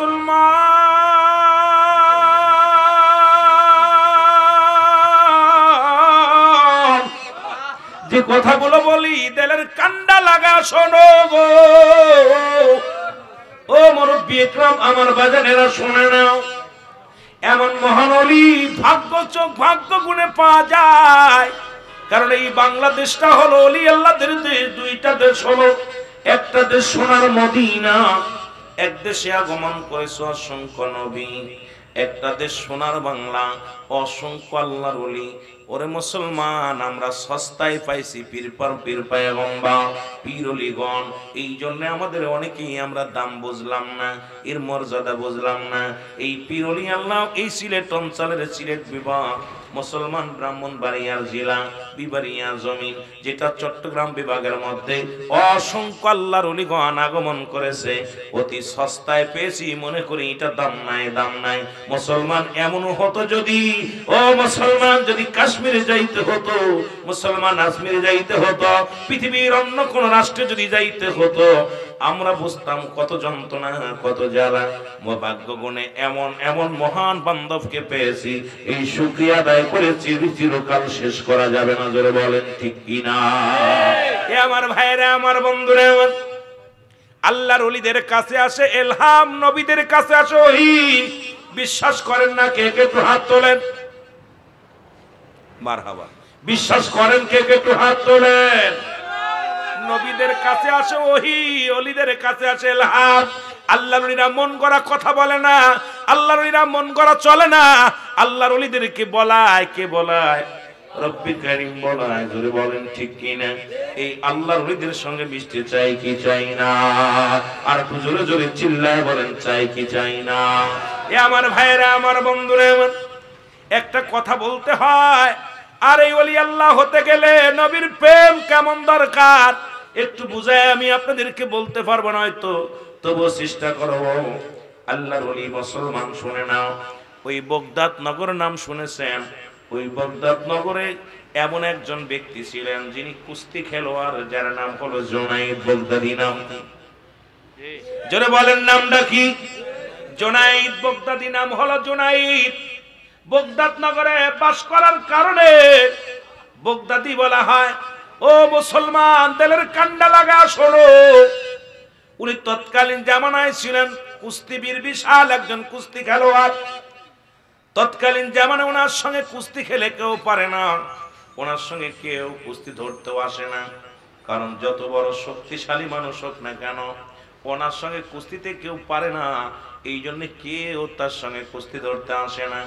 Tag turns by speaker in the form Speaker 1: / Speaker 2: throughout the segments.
Speaker 1: মুসলমান যে কথাগুলো বলি দিলের কান্ডা লাগা শোনো গো। ও মুরব্বি ইকরাম, আমার বাজানেরা শুনে নাও, এমন মহান ওলি ভাগ্য চোখ ভাগ্য গুণে পাওয়া যায়। কারণ এই বাংলাদেশটা হলো ওলি আল্লাহদের দেশ। দুইটা দেশ হলো, একটা দেশ সোনার মদিনা, এক দেশে আগমন করেছে অসংখ্য নবী, একটা দেশ সোনার বাংলা, অসংখ্য আল্লাহর ওলি। ওরে মুসলমান, আমরা সস্তায় পাইছি পীর পয়গম্বর, পীর ওলিগণ। এই জন্য আমাদের অনেকেই আমরা দাম বুঝলাম না, এর মর্যাদা বুঝলাম না। এই পীর ওলি আল্লাহ এই সিলেট অঞ্চলের, সিলেট বিভাগ, মুসলমান ব্রাহ্মণবাড়িয়ার জেলা বিবাড়িয়া জমিন, যেটা চট্টগ্রাম বিভাগের মধ্যে অসংখ্য আল্লাহর ওলিগণ আগমন করেছে। অতি সস্তায় পেয়েছি, মনে করি এটা দাম নাই, দাম নাই। মুসলমান এমনও হতো যদি, ও মুসলমান, যদি কাশ্মীরে যাইতে হতো, মুসলমান কাশ্মীরে যাইতে হতো, পৃথিবীর অন্য কোন রাষ্ট্রে যদি যাইতে হতো, আমরা বুঝতাম কত যন্ত্রণা, কত জ্বালা। ভাগ্য গুণে এমন এমন মহান বান্ধবকে পেয়েছি, এই শুকরিয়া আদায় করেছি, চিরকাল শেষ করা যাবে না। জোরে বলেন ঠিক কিনা? এ আমার ভাইরা, আমার বন্ধুরা, আমার আল্লাহর ওলিদের কাছে আসে ইলহাম, নবীদের কাছে আসে ওহী। বিশ্বাস করেন না? কে কে একটু হাত তোলেন। মারহাবা। বিশ্বাস করেন কে কে একটু হাত তোলেন। নবীদের কাছে আসে ওহী, ওলিদের কাছে আসে ইলহাম। আল্লাহর ওলিরা মন গড়া কথা বলে না, আল্লাহর ওলিরা মন গড়া চলে না। আল্লাহর ওলিদেরকে বলায়, কে বলায়? রব্বি কারীম বলায়। জোরে বলেন ঠিক কিনা? এই আল্লাহর ওলিদের সঙ্গে মিশতে চাই কি চাই না? আর একটু জোরে জোরে চিল্লায় বলেন, চাই কি চাই না? এ আমার ভাইরা, আমার বন্ধুরা, একটা কথা বলতে হয়। আর এই ওলি আল্লাহ হতে গেলে নবীর প্রেম কেমন দরকার একটু বুঝায় আমি আপনাদেরকে বলতে পারবো না হয়তো, তবু চেষ্টা করব। আল্লাহর ওলি মুসলমান শুনে নাও, ওই বগদাদ নগর নাম শুনেছেন? ওই বগদাদ নগরে এমন একজন ব্যক্তি ছিলেন যিনি কুস্তি খেলোয়াড়, যার নাম হলো জুনাইদ বগদাদি। নাম কি? জোরে বলেন, নামটা কি? জুনাইদ বগদাদি নাম হলো জুনাইদ। বগদাদ নগরে বাস করার কারণে বগদাদি বলা হয়। ও মুসলমান, দিলের কান্ডা লাগা শোনো, উনি তৎকালীন জামানায় ছিলেন কুস্তিবীর, বিশাল একজন কুস্তি খেলোয়াড়। তৎকালীন জামানায় ওনার সঙ্গে কুস্তি খেলে কেউ পারে না, ওনার সঙ্গে কেউ কুস্তি ধরতেও আসে না। কারণ যত বড় শক্তিশালী মানুষ হোক না কেন, ওনার সঙ্গে কুস্তিতে কেউ পারে না, এই জন্য কেউ তার সঙ্গে কুস্তি ধরতে আসে না।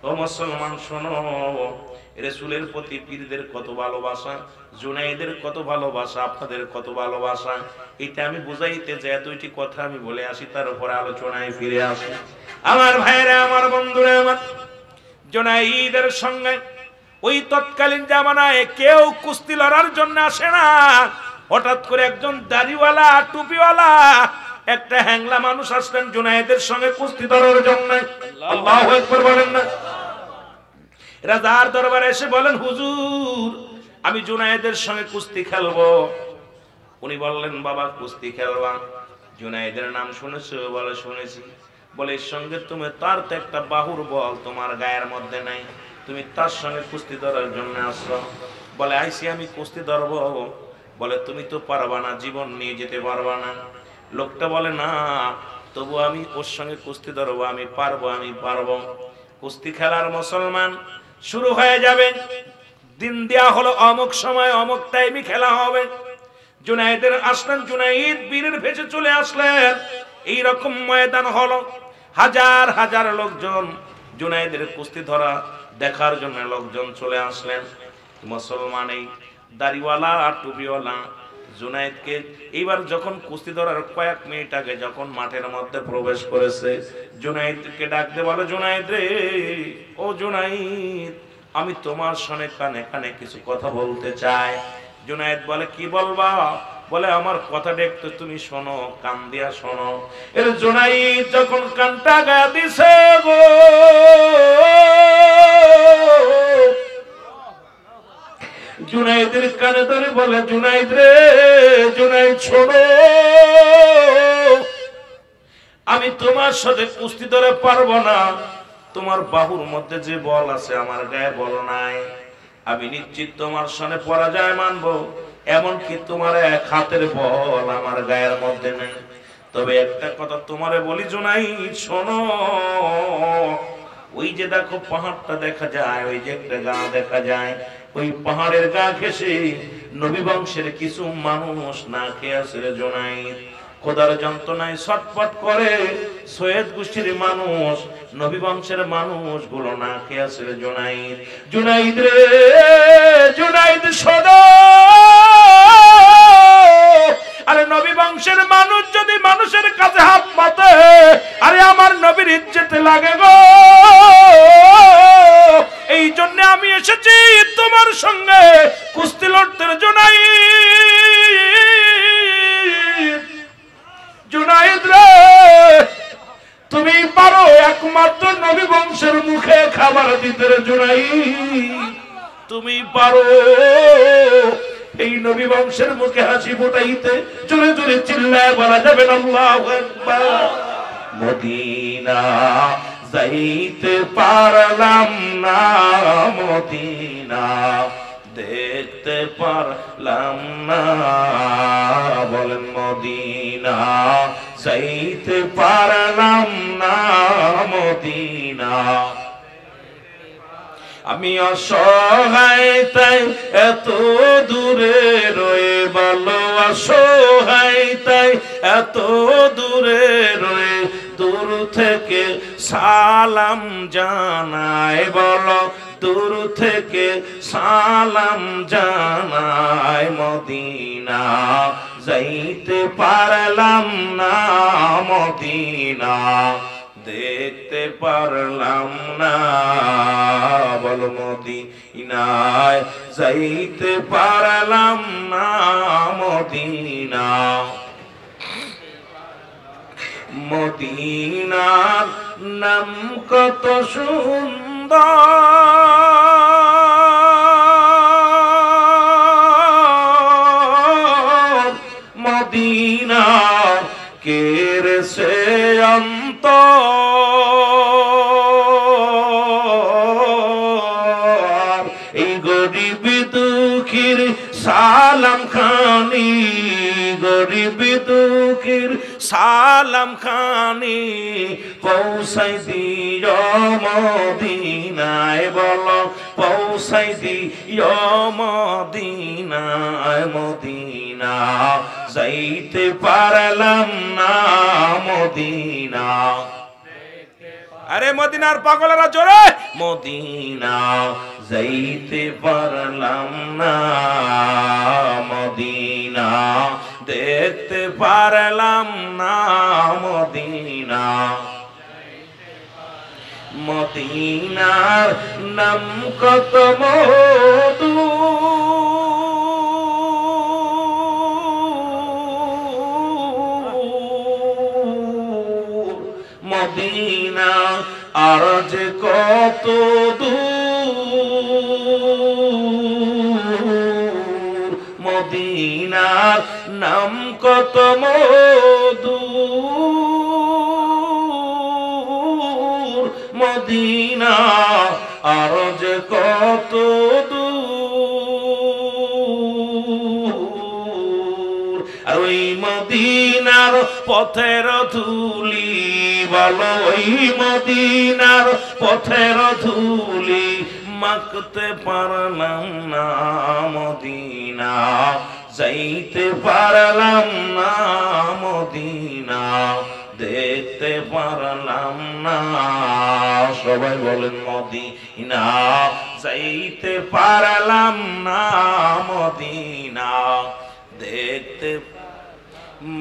Speaker 1: ও মুসলমান শোনো, রাসূলের প্রতি পীরদের কত ভালোবাসা, জুনাইদের কত ভালোবাসা, আপনাদের কত ভালোবাসা, এটা আমি বুঝাইতে যে দুইটি কথা আমি বলে আসি, তার উপরে আলোচনায় ফিরে আসি। আমার ভাইরা, আমার বন্ধুরা, আমার জুনাইদের সঙ্গে ওই তৎকালীন জামানায় কেউ কুস্তি লড়ার জন্য আসে না। হঠাৎ করে একজন দাড়িওয়ালা, টুপিওয়ালা একটা হ্যাংলা মানুষ আসলেন জুনাইদের সঙ্গে কুস্তি ধরার জন্য। আল্লাহু আকবার বলেন না? রাজার দরবারে এসে বলেন, হুজুর, আমি জুনাইদের সঙ্গে কুস্তি খেলবো। উনি বললেন, বাবা কুস্তি খেলবা? জুনাইদের নাম শুনেছো? বলে শুনেছি। বলে এর সঙ্গে তুমি, তার তো একটা বাহুর বল তোমার গায়ের মধ্যে নাই, তুমি তার সঙ্গে কুস্তি ধরার জন্য আসছো। বলে আইসি, আমি কুস্তি ধরবো। বলে তুমি তো পারবা না, জীবন নিয়ে যেতে পারবা না। লোকটা বলে না, তবু আমি ওর সঙ্গে কুস্তি ধরবো, আমি পারবো, আমি পারবো। কুস্তি খেলার মুসলমান শুরু হয়ে যাবে। দিন দেয়া হলো, অমুক সময় অমুক টাইমে খেলা হবে। জুনাইদের আসলেন, জুনাইদ বীরের ভেসে চলে আসলেন। এইরকম ময়দান হলো, হাজার হাজার লোকজন জুনাইদের কুস্তি ধরা দেখার জন্য লোকজন চলে আসলেন। মুসলমান এই দাড়িওয়ালা আর টুপিওয়ালা জুনাইদকে এইবার যখন কুস্তি ধরার কয়েক মিনিট আগে যখন মাঠের মধ্যে প্রবেশ করেছে, জুনাইদকে ডাকতে বলে, জুনাইদ রে, ও জুনাইদ, আমি তোমার সঙ্গে কানে কানে কিছু কথা বলতে চাই। জুনাইদ বলে, কি বলবা? বলে, আমার কথাটা একটু তুমি শোনো, কান দিয়া শোনো। এর জুনাইদ যখন কানটা গায়ে দিছে গো, জুনাইদের কানে ধরে বলে, জুনাইদ রে, জুনাইদ শোনো, আমি তোমার সাথে কুস্তি ধরে পারবো না। তোমার বাহুর মধ্যে যে বল আছে আমার গায়ে বল নাই। আমি নিশ্চিত তোমার সামনে পরাজয় মানবো, এমনকি তোমার এক হাতের বল আমার গায়ের মধ্যে নেই। তবে একটা কথা তোমারে বলি জুনাইদ, শোনো, ওই যে দেখো পাহাড়টা দেখা যায়, ওই যে একটা গা দেখা যায়, ওই পাহাড়ের গা ঘেঁষে নবী বংশের কিছু মানুষ না খেয়ে আছে রে জুনাইদ। খোদার যন্ত্রণায় ছটফট করে সৈয়দ গোষ্ঠীর মানুষ, নবী বংশের মানুষ গুলো না খেয়ে আছে রে জুনাইদ। জুনাইদ রে জুনাইদ শোনো, আরে নবী বংশের মানুষ যদি মানুষের কাছে হাত পাতে, আরে আমার নবীর ইজ্জতে লাগে গো। এই জন্য আমি এসেছি তোমার সঙ্গে কুস্তি লড়তে। জুনাইদ, জুনাইদ রে, তুমি পারো একমাত্র নবী বংশের মুখে খাবার দিতে রে জুনাইদ, তুমি পারো এই নবী বংশের মুখে হাসি ফোটাইতে। জোরে জোরে চিল্লায় বলা যাবে না আল্লাহু আকবার। মদিনা যাইতে পারলাম না, মদিনা দেখতে পারলাম না, বলেন মদিনা যাইতে পারলাম না, মদিনা। আমি অসহায় তাই এত দূরে রয়ে, বলো অসহায় তাই এত দূরে রয়ে, দূর থেকে সালাম জানাই, বলো দূর থেকে সালাম জানাই। মদিনা যাইতে পারলাম না, মদিনা দেখতে পারলাম না, বলো মদিনায় যাইতে পারলাম না, মদিনা। মদিনার নাম কত সুন্দর, মদিনা কেড়েছে অন্তর। এই গরিব দুঃখীর সালাম খানি, গরিব দুঃখীর সালাম খানি পৌঁছাই দিও মদিনায়, বলো পৌঁছাই দিও মদিনায়। মদিনা যাইতে পারলাম না, মদিনা। আরে মদিনার পাগলেরা জোরে, মদিনা যাইতে পারলাম না, মদিনা দেখতে পারলাম না, মদিনা। মদিনার নাম কত মধু, মদিনা আর যে কত দূর, মদিনার নাম কত মধু, মদিনা আর যে কত দূর। আর ওই মদিনার পথের ধুলি, বলো ওই মদিনার পথের ধুলি মাখতে পারলাম না, মদিনা যাইতে পারলাম না, মদিনা দেখতে পারলাম না। সবাই বলেন মদিনা যাইতে পারলাম না, মদিনা দেখতে।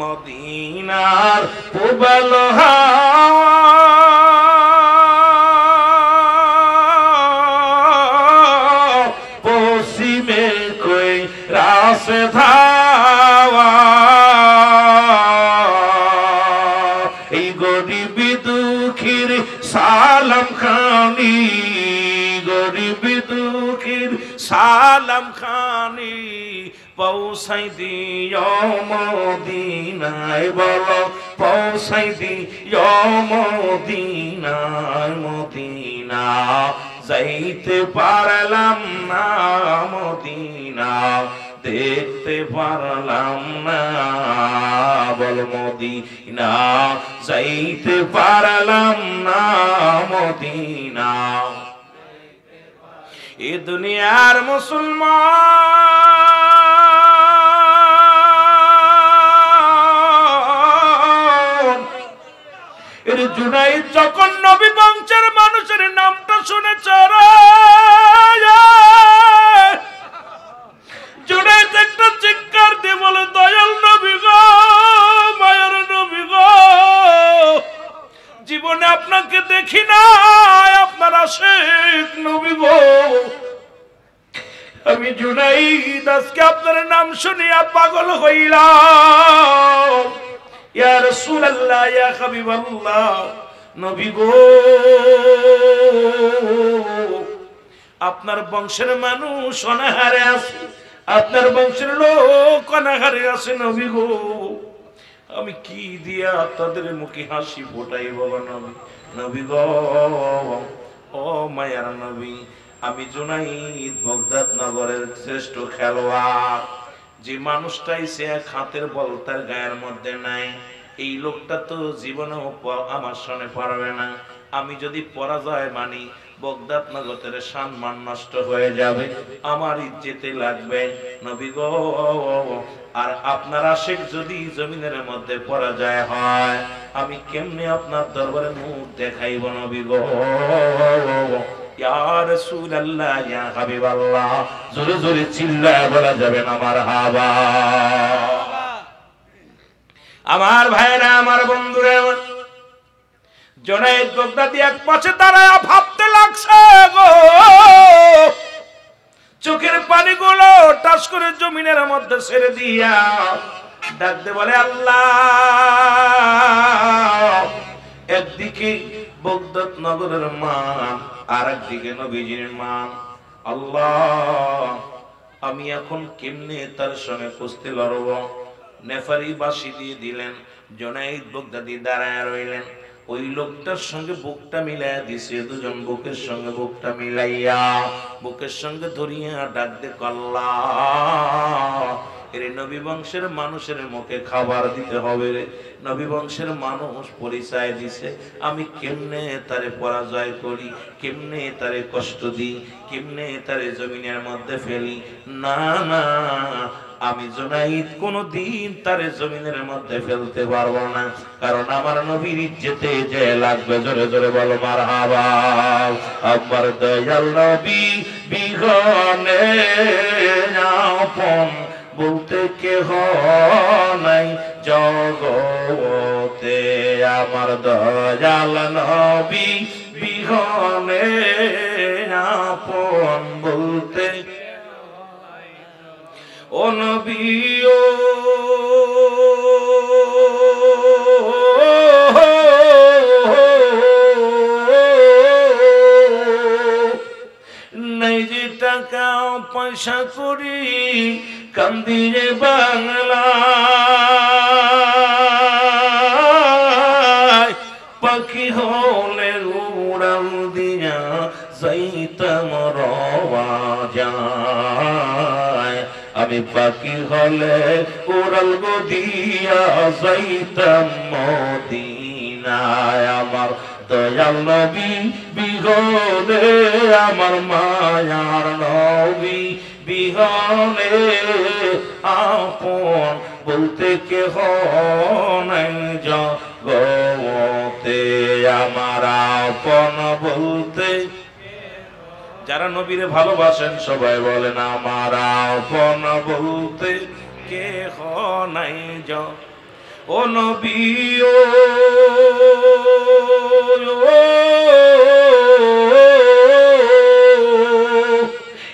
Speaker 1: মদিনার পূবাল হাওয়া পশ্চিমে কই রাসে ধাওয়া, এই গরিব দুঃখীর সালাম খানি, গরিব দুঃখীর সালাম খানি পৌঁছাই দিও মদিনায়, বলো পৌঁছাই দিও মদিনায়। মদিনা যাইতে পারলাম না, মদিনা দেখতে পারলাম না, বল মদিনা যাইতে পারলাম না, মদিনা। এ দুনিয়ার মুসলমান এর জুনাইদ যখন নবী বংশের মানুষের নামটা শুনেছে, জুনাইদ একটা চিৎকার দিয়ে বলে, দয়াল নবী গো, মায়ের নবী গো, জীবনে আপনাকে দেখি না, আপনার আশিক নবী গো, আমি জুনাইদ আজকে আপনার নাম শুনিয়া পাগল হইলাম। ইয়া রাসূলুল্লাহ, ইয়া হাবিবাল্লাহ, নবী গো, আপনার বংশের মানুষ অনাহারে আছে, আপনার বংশের লোক অনাহারে আছে নবী গো, আমি কি দিয়া তাদের মুখে হাসি ফোটাই বলো নবী। নবী গো, ও মায়ার নবী, আমি জুনাইদ বাগদাদ নগরের শ্রেষ্ঠ খেলোয়াড়, যে মানুষটাই সে হাতের বল তার গায়ের মধ্যে নাই, এই লোকটা তো জীবনেও আমার সনে পারবে না। আমি যদি পরাজয় মানি, বাগদাদ নগরের সম্মান নষ্ট হয়ে যাবে, আমার ইজ্জতে লাগবে নবী গো। আর আপনার আশিক যদি জমিনের মধ্যে পরাজয় হয়, আমি কেমনে আপনার দরবারে মুখ দেখাইব নবী গো। ইয়া রাসূলুল্লাহ, ইয়া হাবিবাল্লাহ, জোরে জোরে চিল্লায় বলা যাবে না মারহাবা। আমার ভাইরা, আমার বন্ধুরা, জুনাইদ বাগদাদি এক পাশে দাঁড়ায় ভাবতে লাগছে গো, চোখের পানিগুলো টাস করে জমিনের মধ্যে ছেড়ে দিয়া ডাকতে বলে, আল্লাহ। একদিকে বাগদাদ নগরের মান, আর একদিকে নবীজির মান। আল্লাহ, আমি এখন কেমনে তার সঙ্গে কুস্তি লড়ব? নেফারি বাসি দিয়ে দিলেন, জুনাইদ বাগদাদি দাঁড়ায় রইলেন। ওই লোকটার সঙ্গে বুকটা মিলাইয়া দিছে, দুজন বুকের সঙ্গে বুকটা মিলাইয়া বুকের সঙ্গে ধরিয়া ডাক দে, আল্লাহ, এর নবী বংশের মানুষের মুখে খাবার দিতে হবে রে। নবী বংশের মানুষ পরিচয় দিছে, আমি কেমনে তারে পরাজয় করি, কেমনে তারে কষ্ট দিই, কেমনে তারে জমিনের মধ্যে ফেলি। না না, আমি জুনাইদ কোনদিন তারে জমিনের মধ্যে ফেলতে পারবো না, কারণ আমার নবীর ইজ্জতে যে লাগবে। জোরে জোরে বলো মারহাবা। আমার দয়াল নবী বিঘনে আপন বলতে কেহ নাই জগতে, আমার দয়াল নবী বিঘনে আপন বলতে। ও নবী ও নাই যে টাকা পয়সা করি কান্দিরে বাংলা, পাখি হলে উড়াল দিয়া যাইতাম রওয়া যায়। আমি পাখি হলে উড়াল দিয়া যাইতাম মদিনায়। আমার দয়াল নবী বিহনে, আমার মায়ার নবী বিহনে আপন বলতে কেহ নাই জগতে, আমার আপন বলতে। যারা নবীরে ভালোবাসেন সবাই বলেন, আমার আপন বলতে কেহ নাই জগতে। ও নবী ও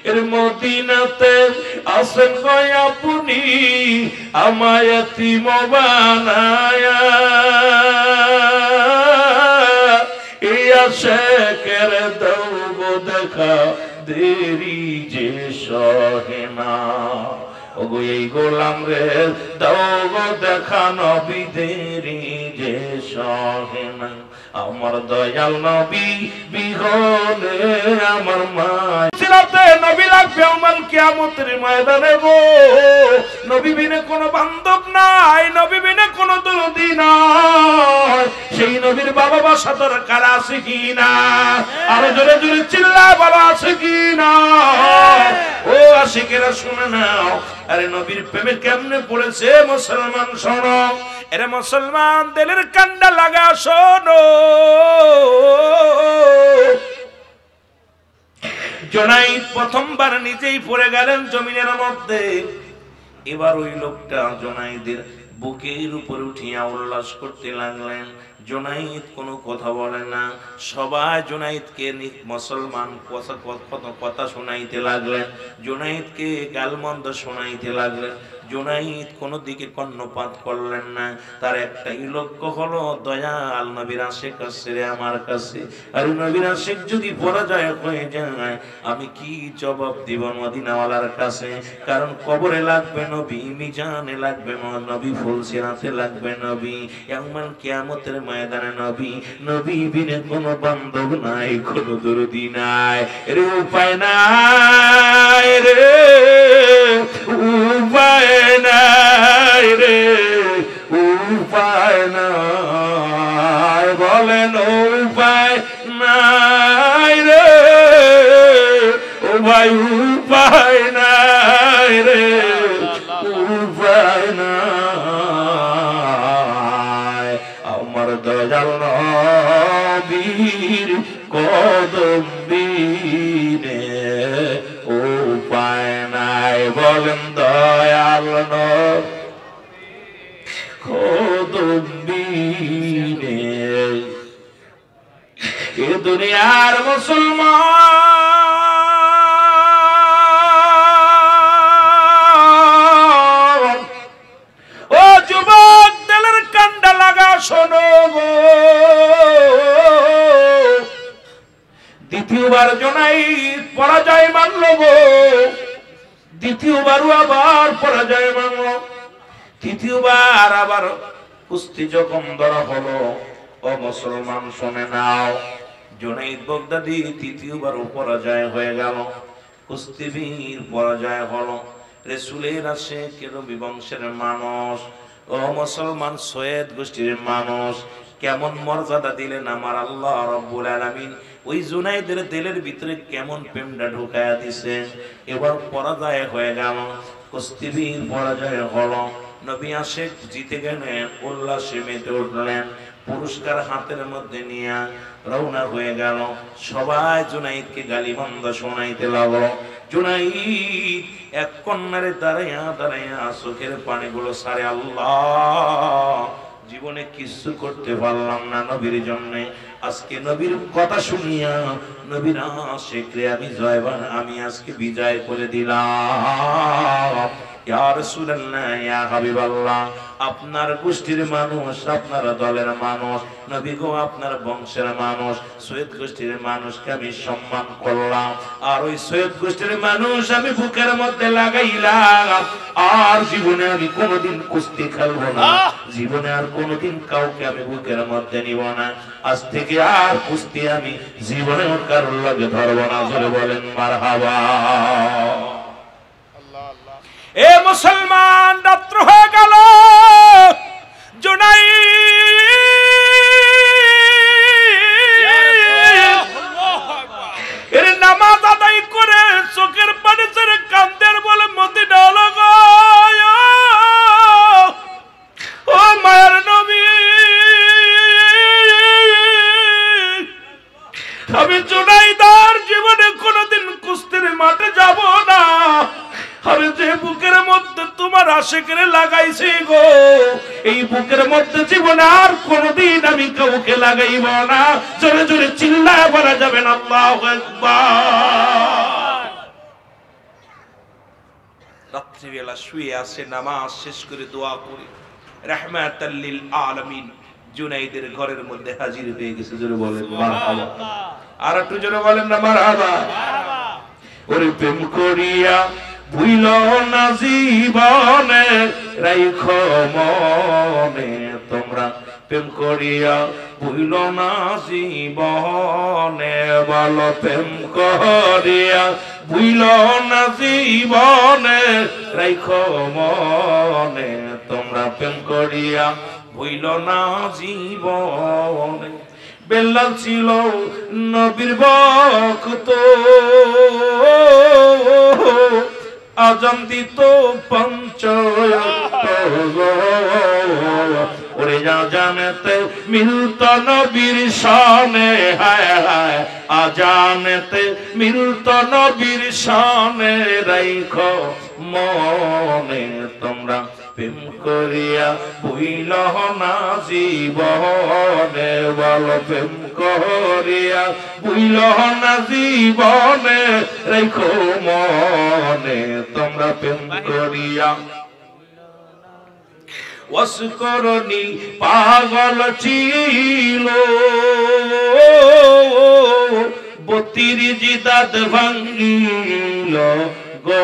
Speaker 1: এর মদিনাতে আসেন গো আপনি, আমায় এতিম বানায়া। এই আশেকের দৌব দেখা দেরি যে সহে না। ওগো এই গোলাম রে দাও গো দেখা নবী দেরি যে সহে না। আমার দয়াল নবী বিহনে আমার মা সিরাতে নবী লাগবে আমার কিয়ামতের ময়দানে গো। নবী বিনে কোনো বান্ধব নাই, নবী বিনে কোনো দরদি নাই। সেই নবীর বাবা বাসা দরকার আছে কি না? আরো জোরে জোরে চিল্লা বলো আছে কি না? ও আশিকেরা শুনে নাও, আরে নবীর প্রেমে কেমনে পড়েছে মুসলমান শোনো। এরে মুসলমান দিলের কান্ডা লাগা শোনো। জুনাইদ প্রথমবার নিজেই পড়ে গেলেন জমিনের মধ্যে। এবার ওই লোকটা জুনাইদের বুকের উপরে উঠিয়া উল্লাস করতে লাগলেন। জুনাইদ কোনো কথা বলে না, সবাই জুনাইদকে মুসলমান কথা শোনাইতে লাগলেন, জুনাইদকে গালমন্দ শোনাইতে লাগলেন। জুনাইদ কোনো দিকে কর্ণপাত করলেন না। তার একটাই লক্ষ্য হলো দয়াল নবীর আশিক আসছে আমার কাছে। আর নবীর আশিক যদি পরাজয় হয়ে যায় আমি কি জবাব দিব মদিনাওয়ালার কাছে? কারণ কবরে লাগবে নবী, মিজানে লাগবে নবী, ফুলসিরাতে লাগবে নবী, ইয়াউমুল কিয়ামতের ময়দানে নবী। নবী বিনে কোনো বান্ধব নাই, কোনো দরদি নাই, রে উপায় নাই রে, উপায় নাই রে, উপায় নাই, বলেন উপায় নাই রে, ও ভাই উপায় নাই রে, উপায় নাই। আমার দয়াল নবীর কদম বিনে উপায় নাই, বলেন দয়াল কদম বিনে। এ দুনিয়ার মুসলমান, ও যুবক দিলের কান্ডা লাগা শোনো গো। দ্বিতীয়বার জুনাইদ পরাজয় মানল গো, দ্বিতীয়বারও আবার পরাজয় মানল। তৃতীয়বার আবার কুস্তি যখন ধরা হলো, ও মুসলমান শুনে নাও, জুনাইদ বাগদাদি তৃতীয়বারও পরাজয় হয়ে গেল। কুস্তিবীর পরাজয় হলো। রাসূলের আশিক নবী বংশের মানুষ, ও মুসলমান সৈয়দ গোষ্ঠীর মানুষ, কেমন মর্যাদা দিলেন আমার আল্লাহ রাব্বুল আলামিন। ওই জুনাইদের দিলের ভিতরে কেমন প্রেমটা ঢুকায়া দিছে। এবার পরাজয় হয়ে গেল, কুস্তিবীর পরাজয় হলো। নবী আশিক জিতে গেলেন, উল্লাসে মেতে উঠলেন, পুরস্কার হাতের মধ্যে নিয়ে রওনা হয়ে গেল। সবাই জুনাইদকে গালিমন্দ শোনাইতে লাগলো। জুনাইদ এক কন্যারে দাঁড়াইয়া দাঁড়াইয়া চোখের পানিগুলো সারে, আল্লাহ জীবনে কিছু করতে পারলাম না নবীর জন্য, আজকে নবীর কথা শুনিয়া নবীর আশিকরে আমি জয়বান, আমি আজকে বিজয় করে দিলাম। ইয়া রাসূলুল্লাহ, ইয়া হাবিবাল্লাহ, আপনার গোষ্ঠীর মানুষ, আপনার দলের মানুষ, নবী গো আপনার বংশের মানুষ, সৈয়দ গোষ্ঠীর মানুষকে আমি সম্মান করলাম। আর ওই সৈয়দ গোষ্ঠীর মানুষ আমি বুকের মধ্যে লাগাইলাম। আর জীবনে আমি কোনোদিন কুস্তি খেলবো না, জীবনে আর কোনোদিন কাউকে আমি বুকের মধ্যে নিব না। আজ থেকে আর কুস্তি আমি জীবনে কারোর লাগে ধরবো না। জোরে বলেন মারহাবা। এ মুসলমান, রাত্র হয়ে গেল। এর নামাজ আদায় করে চোখের পানি ছেড়ে কান্দের বলে মদিনা লগো, ও মায়ের নবী, আমি জুনাইদার জীবনে কোনোদিন কুস্তির মাঠে যাব না। আমি যে বুকের মধ্যে তোমার আশিকরে লাগাইছি গো, এই বুকের মধ্যে জীবনে আর কোনদিন আমি কাউকে লাগাইব না। জোরে জোরে চিল্লায় বলা যাবে না আল্লাহু আকবার। রাত্রিবেলা শুয়ে আছে, নামাজ শেষ করে দোয়া করি, রাহমাতাল লিল আলামিন জুনাইদের ঘরের মধ্যে হাজির হয়ে গেছে। জোরে বলেন মারহাবা। আর একটু জোরে বলেন না মারহাবা। ওরে প্রেম করিয়া ভুইল না জীবনে রাইখো মনে তোমরা প্রেম করিয়া ভুইল না জীবনে বলো প্রেম করিয়া ভুইল না জীবনে রাইখো মনে তোমরা প্রেম করিয়া ভুইল না জীবনে বেলাল ছিল নবীর ভক্ত আজান দিত পঞ্চয়ত ওরে আজানেতে মিলত নবীর শানে হায় হায় আজানেতে মিলত নবীর শানে রাইখো মনে তোমরা প্রেম করিয়া ভুইল না জীবনে বলো প্রেম করিয়া ভুইল না জীবনে রাইখো মনে তোমরা প্রেম করিয়া ওয়াসকরণী পাগল ছিল 32 দাঁত ভাঙিল গো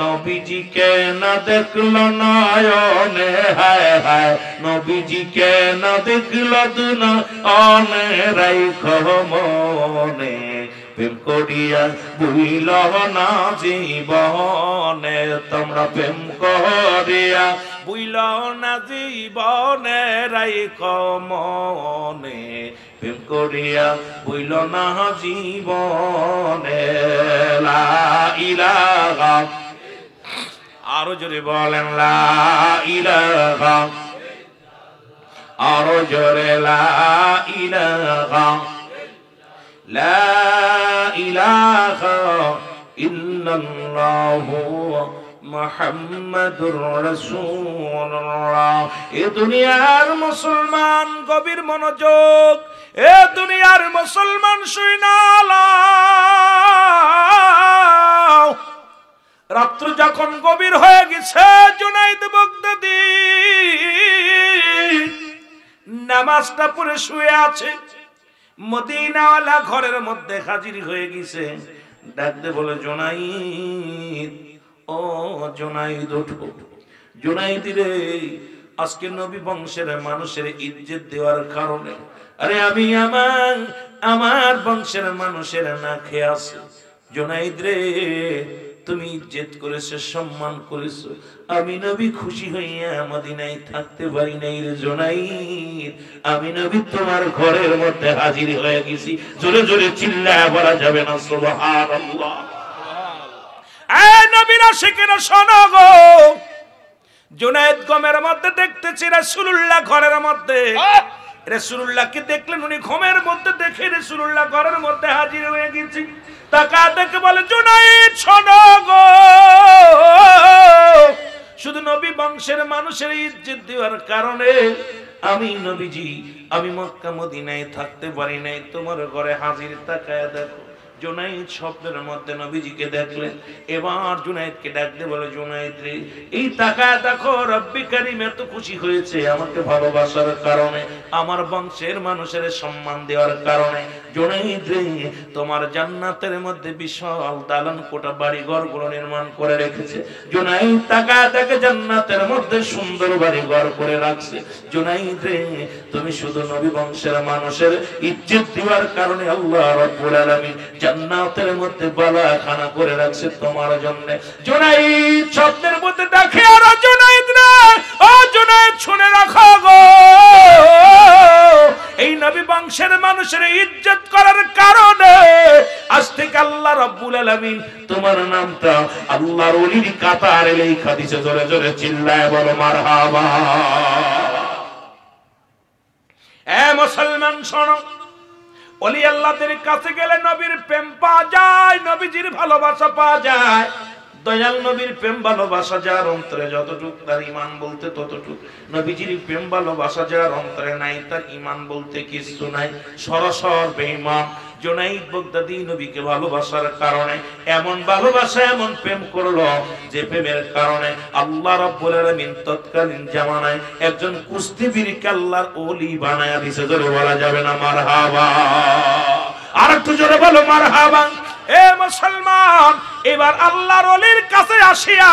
Speaker 1: নবীজি কে না দেখল নয়নে হায় হায় নবীজি কে না দেখল দুনয়নে রাইখো মনে প্রেম করিয়া ভুইল না জীবনে তোমরা প্রেম করিয়া ভুইল না জীবনে রাইখো মনে প্রেম করিয়া ভুইল না জীবনে লা ইলাহা আরো জোরে বলেন লা ইলাহা আরো জোরে লা ইলাহা লা ইলাহা ইল্লাল্লাহু মুহাম্মাদুর রাসূলুল্লাহ। এ দুনিয়ার মুসলমান গভীর মনোযোগ, এ দুনিয়ার মুসলমান শুনালাও। রাত্র যখন গভীর হয়ে গেছে জুনাইদ বাগদাদী নামাজটা পড়ে শুয়ে আছে। মদিনাওয়ালা ঘরের মধ্যে হাজির হয়ে গেছে। ডাকতে বলে জুনাইদ, ও জুনাইদ ওঠো। জুনাইদ রে, আজকে নবী বংশের মানুষের ইজ্জত দেওয়ার কারণে আরে আমি আমার বংশের মানুষের না খেয়ে আছি। জুনাইদ রে, তুমি ইজ্জত করেছো, সম্মান করেছো, আমি নবী খুশি হইয়া মদিনায় থাকতে পারি নাই রে জুনাইদ। আমি নবী তোমার ঘরের মধ্যে হাজির হয়ে গেছি। জোরে জোরে চিল্লায় বলা যাবে না সুবহানাল্লাহ। এই নবীর আশিকেরা শোনো গো, জুনাইদ গমের মধ্যে দেখতেছি রাসূলুল্লাহ ঘরের মধ্যে। রাসূলুল্লাহকে দেখলেন, উনি ঘুমের মধ্যে দেখে রাসূলুল্লাহ ঘরের মধ্যে হাজির হয়ে গেছি। তাকা দেখে বলে জুনাইদ শোনো গো, শুধু নবী বংশের মানুষের ইজ্জত দেওয়ার কারণে আমি নবীজি আমি মক্কা মদিনায় থাকতে পারি নাই, তোমার ঘরে হাজির। তাকায় দেখো জুনাইদ স্বপ্নের মধ্যে নবীজিকে দেখলেন। এবার জুনাইদকে ডাকতে বলে জুনাইদ রে, এই তাকায় দেখো রব্বি কারীম এত খুশি হয়েছে আমাকে ভালোবাসার কারণে, আমার বংশের মানুষের সম্মান দেওয়ার কারণে। জুনাইদ রে, তোমার জান্নাতের মধ্যে বিশাল দালান কোঠা বাড়ি ঘরগুলো নির্মাণ করে রেখেছে। জুনাইদ তাকায় দেখে জান্নাতের মধ্যে সুন্দর বাড়ি ঘর করে রাখছে। জুনাইদ রে, তুমি শুধু নবী বংশের মানুষের ইজ্জত দেওয়ার কারণে আল্লাহ রাব্বুল আলামিন জান্নাতের মধ্যে বালাখানা করে রাখছে তোমার জন্য। জুনাইদ স্বপ্নের মধ্যে দেখে, আর জুনাইদ রে, ও জুনাইদ শুনে রাখো গো, এই নবী বংশের মানুষের ইজ্জত করার কারণে আজ থেকে আল্লাহ রাব্বুল আলামিন তোমার নামটা আল্লাহর ওলির কাতারে লেখা দিয়েছে। জোরে জোরে চিল্লায় বলো মারহাবা। এ মুসলমান শোনো, ওলি আল্লাহদের কাছে গেলে নবীর প্রেম পাওয়া যায়, নবীজির ভালোবাসা পাওয়া যায়। দয়াল নবীর প্রেম ভালোবাসা যার অন্তরে যতটুক, তার ঈমান বলতে ততটুক। নবীজির প্রেম ভালোবাসা যার অন্তরে নাই, তার ঈমান বলতে কিছু নাই, সরাসর বেঈমান। জুনাইদ বাগদাদী নবীকে ভালোবাসার কারণে এমন ভালোবাসা, এমন প্রেম করলো যে প্রেমের কারণে আল্লাহ রাব্বুল আলামিন তৎকালীন জামানায় একজন কুস্তিবীরকে আল্লাহর ওলি বানায়া দিয়েছে। জোরে বলা যাবে না মারহাবা। আর একটু জোরে বলো মারহাবা। এ মুসলমান, এবার আল্লাহর ওলির কাছে আসিয়া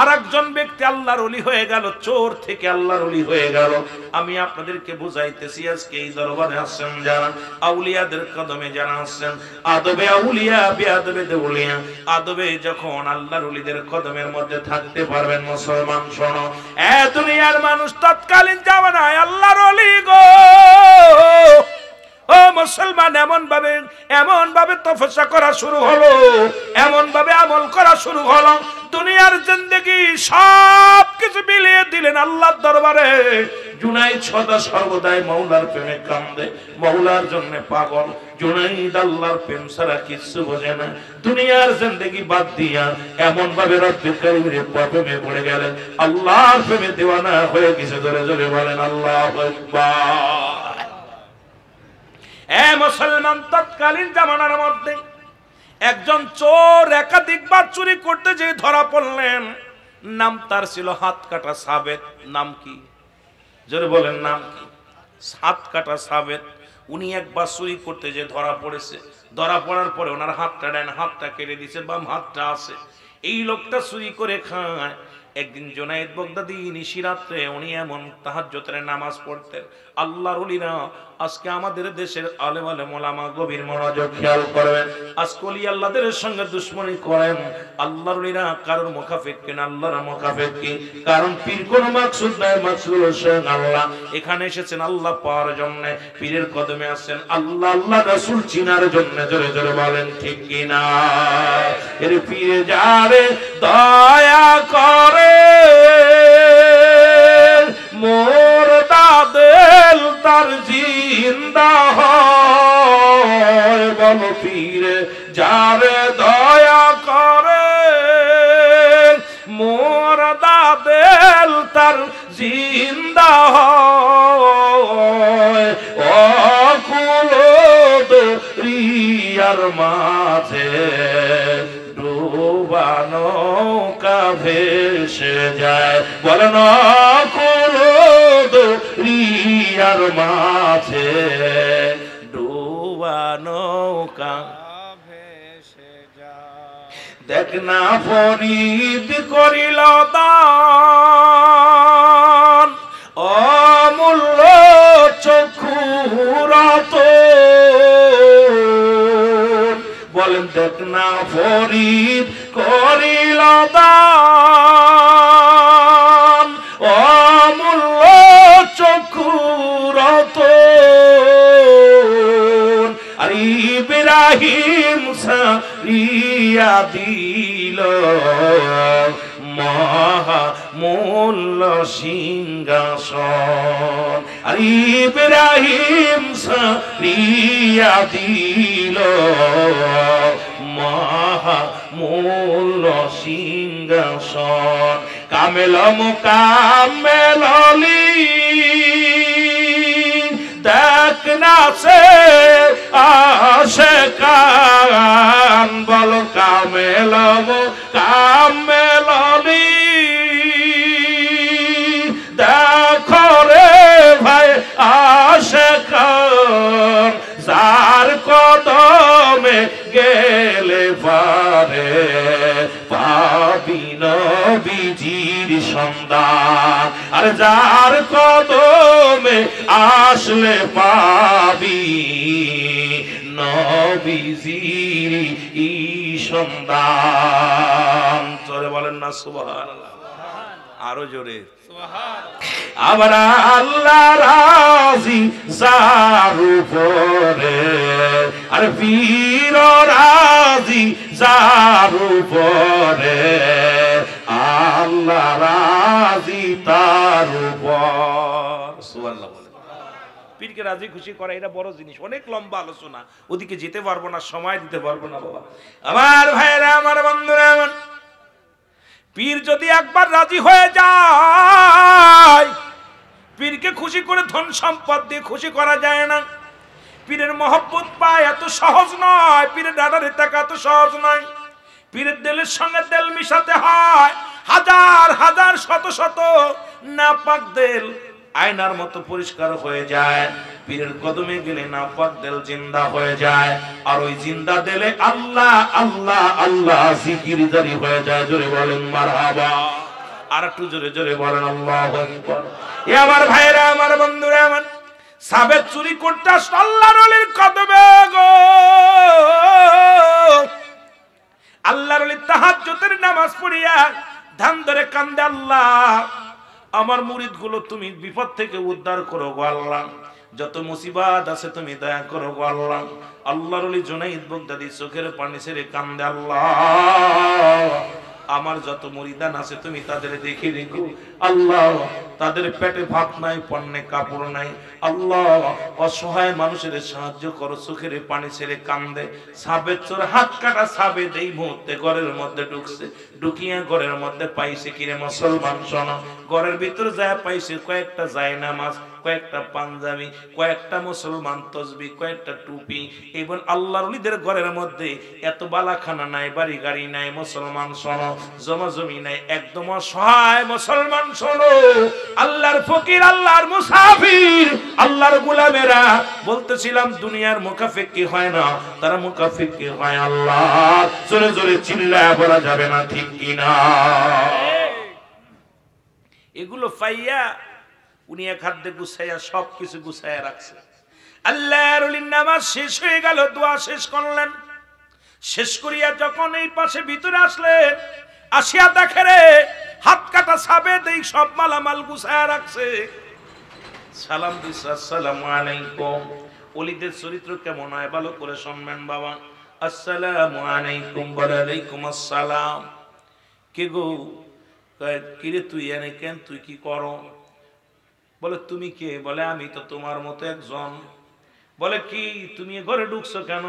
Speaker 1: আরেকজন ব্যক্তি আল্লাহর ওলি হয়ে গেল, চোর থেকে আল্লাহর ওলি হয়ে গেল। আমি আপনাদেরকে বুঝাইতেছি, আজকে এই দরবারে আসছেন যারা, আউলিয়াদের কদমে যারা আসছেন, আদবে আউলিয়া বিআদবে দেউলিয়া, আদবে যখন আল্লাহর ওলিদের কদমের মধ্যে থাকতে পারবেন মুসলমান শোনো, এ দুনিয়ার মানুষ তৎকালীন জামানায় আল্লাহর ওলি গো, ও মুসলমান, এমন ভাবে তপস্যা করা শুরু হলো, এমন ভাবে আমল করা শুরু হলো, দুনিয়ার জিন্দেগি সব কিছু বিলিয়ে দিলেন আল্লাহর দরবারে। জুনাইদ সদা সর্বদাই মৌলার প্রেমে কান্দে, মৌলার জন্য পাগল। জুনাইদ আল্লাহর প্রেম ছাড়া কিছু বোঝে না, দুনিয়ার জিন্দেগি বাদ দিয়া এমন ভাবে রব্বুল কারীমের প্রেমে পড়ে গেলেন, আল্লাহর প্রেমে দেওয়ানা হয়ে গেছে। জোরে জোরে বলেন আল্লাহু আকবার। এ মুসলমান, তৎকালীন জামানার মধ্যে একজন চোর একাধিকবার চুরি করতে যে ধরা পড়লেন, নাম তার ছিল হাত কাটা সাবেত। নাম কি? জোরে বলেন, নাম কি? হাত কাটা সাবেত। উনি একবার চুরি করতে যে ধরা পড়েছে, ধরা পড়ার পরে ওনার হাতটা ডান হাতটা কেটে দিয়েছে, বাম হাতটা আছে। এই লোকটা চুরি করে খায়। একদিন জুনাইদ বাগদাদী নিশিরাত্রে উনি এমন তাহাজ্জুদের নামাজ পড়তেন। আল্লাহর ওলিরা, আজকে আমাদের দেশের আলেম আলেম ওলামা গভীর মনোযোগ খেয়াল করবেন, আজকে ওলি আল্লাহদের সঙ্গে দুশমনি করেন। আল্লাহর ওলিরা কারোর মুখাফিক কিনা, আল্লাহর মুখাফিক কি? কারণ পীর কোন মাকসুদ নাই, মাকসুদ হলো স্বয়ং আল্লাহ। এখানে এসেছেন আল্লাহ পাওয়ার জন্য, পীরের কদমে আসছেন আল্লাহ আল্লাহ রাসূল চিনার জন্য। জোরে জোরে বলেন ঠিক কিনা? এর পীরে যারে দয়া করে মুর্দা দিল তার জিন্দা হয়। বলো পীরে যারে দয়া করে মুর্দা দিল তার জিন্দা হয়। অকুল দরিয়ার মাঝে ডোবা নৌকা ভেসে যায়। বলেন অকুল দরিয়ার মাঝে ডোবা নৌকা ভেসে যায়। দেখ না ফরিদ করিল দান, অমূল্য চক্ষুরত। বলেন দেখ না ফরিদ করিল দান, অমূল্য চক্ষুরত। আর ইব্রাহিম সারিয়া দিল মহামূল্য সিংহাসন। আর ইব্রাহিম সারিয়া দিল মহামূল্য সিংহাসন। কামেল মুকামেল অলি দেখ না সে আশিকান। বলো কামেল মুকামেল অলি দেখো রে ভাই আশিকান। যার কদমে গেলে পারে পাবি নবীজির সন্ধান। আর যার কদমে আসলে পাবি নবীজির সন্ধান। জোরে বলেন না সুবহানাল্লাহ? আরো জোরে আবার আল্লাহ রাজি যার উপরে, আর পীর রাজি যার উপরে, আল্লাহ রাজি তার উপর। সুবহানাল্লাহ বলেন। পীরকে রাজি খুশি করা এটা বড় জিনিস, অনেক লম্বা আলোচনা, ওদিকে যেতে পারবো না, সময় দিতে পারবো না বাবা। আমার ভাইরা, আমার বন্ধুরা, আমার পীর যদি একবার রাজি হয়ে যায়, পীরকে খুশি করে ধন সম্পদ দিয়ে খুশি করা যায় না। পীরের মহব্বত পায় এত সহজ নয়, পীরের ডাডারে থাকা এত সহজ নয়। পীরের দিলের সঙ্গে দিল মিশাতে হয়, হাজার হাজার শত শত নাপাক দিল আয়নার মতো পরিষ্কার হয়ে যায়। পীরের কদমে গেলে নাপাক দিল জিন্দা হয়ে যায়। আর ওই জিন্দা দিলে আল্লাহ আল্লাহ আল্লাহ জিকির জারি হয়ে যায়। জোরে বলেন মারহাবা। আর একটু জোরে জোরে বলেন আল্লাহু আকবার। এ আমার ভাইরা, আমার বন্ধুরা, আমার সাবেত চুরি করতে আসতো আল্লাহর ওলির কদমে গো। আল্লাহর ওলি তাহাজ্জুদের নামাজ পড়িয়া ধান ধরে কান্দে, আল্লাহ আমার মুরিদ গুলো তুমি বিপদ থেকে উদ্ধার করো গো আল্লাহ, যত মুসিবত আছে তুমি দয়া করো গো আল্লাহ। আল্লাহর ওলি জুনাইদ বাগদাদি চোখের পানি ছেড়ে কান্দে, আল্লাহ আমার যত মুরিদান আছে তুমি তাদের দেখে রেখো আল্লাহ, তাদের পেটে ভাত নাই, পণ্যে কাপড় নাই, আল্লাহ অসহায় মানুষের সাহায্য করো। চোখের পানি ছেড়ে কান্দে। সাবেত চোর হাত কাটা সাবেত এই মুহূর্তে ঘরের মধ্যে ঢুকছে। ঢুকিয়া ঘরের মধ্যে পাইছে কিরে মুসলমান শোনো, ঘরের ভিতর যায় পাইছে কয়েকটা জায়নামাজ, কয়েকটা পাঞ্জাবি, কয়েকটা মুসলমান তসবি, কয়েকটা টুপি। এবং আল্লাহর ওলিদের ঘরের মধ্যে এত বালাখানা নাই, বাড়ি গাড়ি নাই, মুসলমান শোনো, জমা জমি নাই, একদম অসহায় মুসলমান শোনো। আল্লাহর ফকির, আল্লাহর মুসাফির, আল্লাহর গোলামেরা বলতেছিলাম দুনিয়ার মুকাফিকি হয় না, তারা মুকাফিকি হয় আল্লাহ। জোরে জোরে চিল্লায় বলা যাবে না, ঠিক কিনা? এগুলো পাইয়া উনি এক হাতে গুছাইয়া সবকিছু গুছাইয়া রাখছে। আল্লাহর ওলির নামাজ শেষ হয়ে গেল, দোয়া শেষ করলেন। শেষ করিয়া যখন এই পাশে ভিতরে আসলেন, আসিয়া দেখে রে হাত কাটা সাবেত এই সব মালামাল গুছাইয়া রাখছে। সালাম দিছে, আসসালামু আলাইকুম। ওলিদের চরিত্র কেমন হয় ভালো করে শুনবেন বাবা। আসসালামু আলাইকুম। ওয়া আলাইকুম আসসালাম। কে গো? কিরে তুই এনে কেন, তুই কি করো? বলে তুমি কে? বলে আমি তো তোমার মতো একজন। বলে কি তুমি ঘরে ঢুকছো কেন?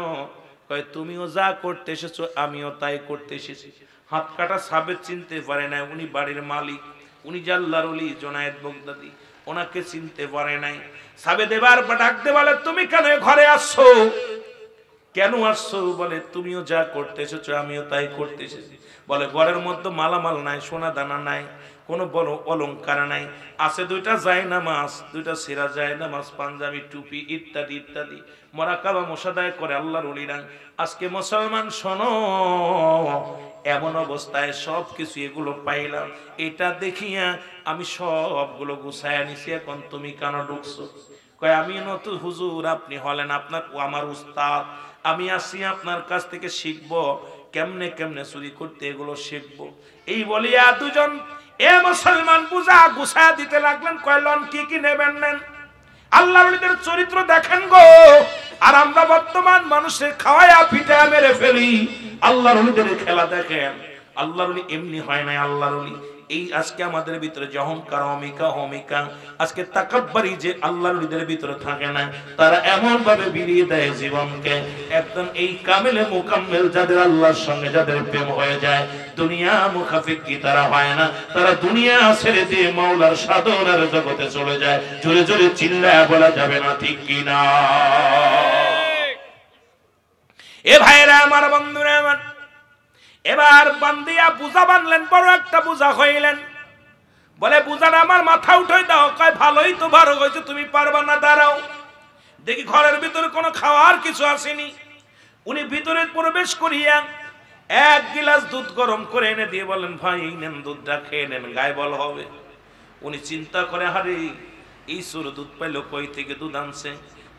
Speaker 1: কয় তুমিও যা করতে এসেছো আমিও তাই করতে এসেছি। হাত কাটা সাবেত চিনতে পারে না, উনি বাড়ির মালিক, উনি আল্লাহর ওলি জুনায়েদ বাগদাদি, ওনাকে চিনতে পারে নাই। সাবেত এবার ডাকতে বলে তুমি কেন ঘরে আসছো? কেন আসছো? বলে তুমিও যা করতে এসেছো আমিও তাই করতে এসেছি। বলে ঘরের মধ্যে মালামাল নাই, সোনা দানা নাই, কোনো বড় অলংকার নাই, আছে দুইটা জায়নামাজ, দুইটা সেরা জায়নামাজ, পাঞ্জাবি, টুপি ইত্যাদি ইত্যাদি। মোরাকাবা মোশাদায় করে আল্লাহর ওলিরা। আজকে মুসলমান শোনো, এমন অবস্থায় সব কিছু এগুলো পাইলাম, এটা দেখিয়া আমি সবগুলো গুছাইয়া নিছি। এখন তুমি কেন ঢুকছো? কয় আমি নতুন হুজুর, আপনি হলেন আপনার আমার উস্তাদ, আমি আসি আপনার কাছ থেকে শিখবো কেমনে কেমনে চুরি করতে, এগুলো শিখবো। এই বলিয়া দুজন এ মুসলমান বুঝা গুছায়া দিতে লাগলেন। কয়লন কি কি নেবেন নেন। আল্লাহর ওলিদের চরিত্র দেখেন গো। আর আমরা বর্তমান মানুষের খাওয়ায়া পিঠা মেরে ফেলি। আল্লাহর ওলিদের খেলা দেখেন। আল্লাহর ওলি এমনি হয় না। আল্লাহর ওলি এই আজকে আমাদের ভিতরে যে অহংকার, অহমিকা, আজকে তাকাব্বুরি যে আল্লাহর ওলিদের ভিতরে থাকে না, তারা এমন ভাবে বিলিয়ে দেয় জীবনকে। একদম এই কামেলে মুকাম্মেল যাদের আল্লাহর সঙ্গে যাদের প্রেম হয়ে যায়, দুনিয়া মুখাফিকি তারা হয় না, তারা দুনিয়া ছেড়ে দিয়ে মাওলার সাধনার জগতে চলে যায়। জোরে জোরে চিল্লায় বলা যাবে না, ঠিক কিনা? এ ভাইরা আমার, বন্ধুরা আমার, এবার বান্দিয়া বুঝা বানলেন, বড় একটা বুঝা হইলেন। বলে বুঝাটা আমার মাথা উঠাই দাও। কয় ভালোই তো ভালো হয়েছে, তুমি পারবা না, দাঁড়াও দেখি ঘরের ভিতরে কোনো খাওয়ার কিছু আসেনি। উনি ভিতরে প্রবেশ করিয়া এক গিলাস দুধ গরম করে এনে দিয়ে বলেন ভাই এই নেন, দুধটা খেয়ে নেন, গায়ে বল হবে। উনি চিন্তা করে হারে এই সুর দুধ পাইলো কই থেকে দুধ আনছে।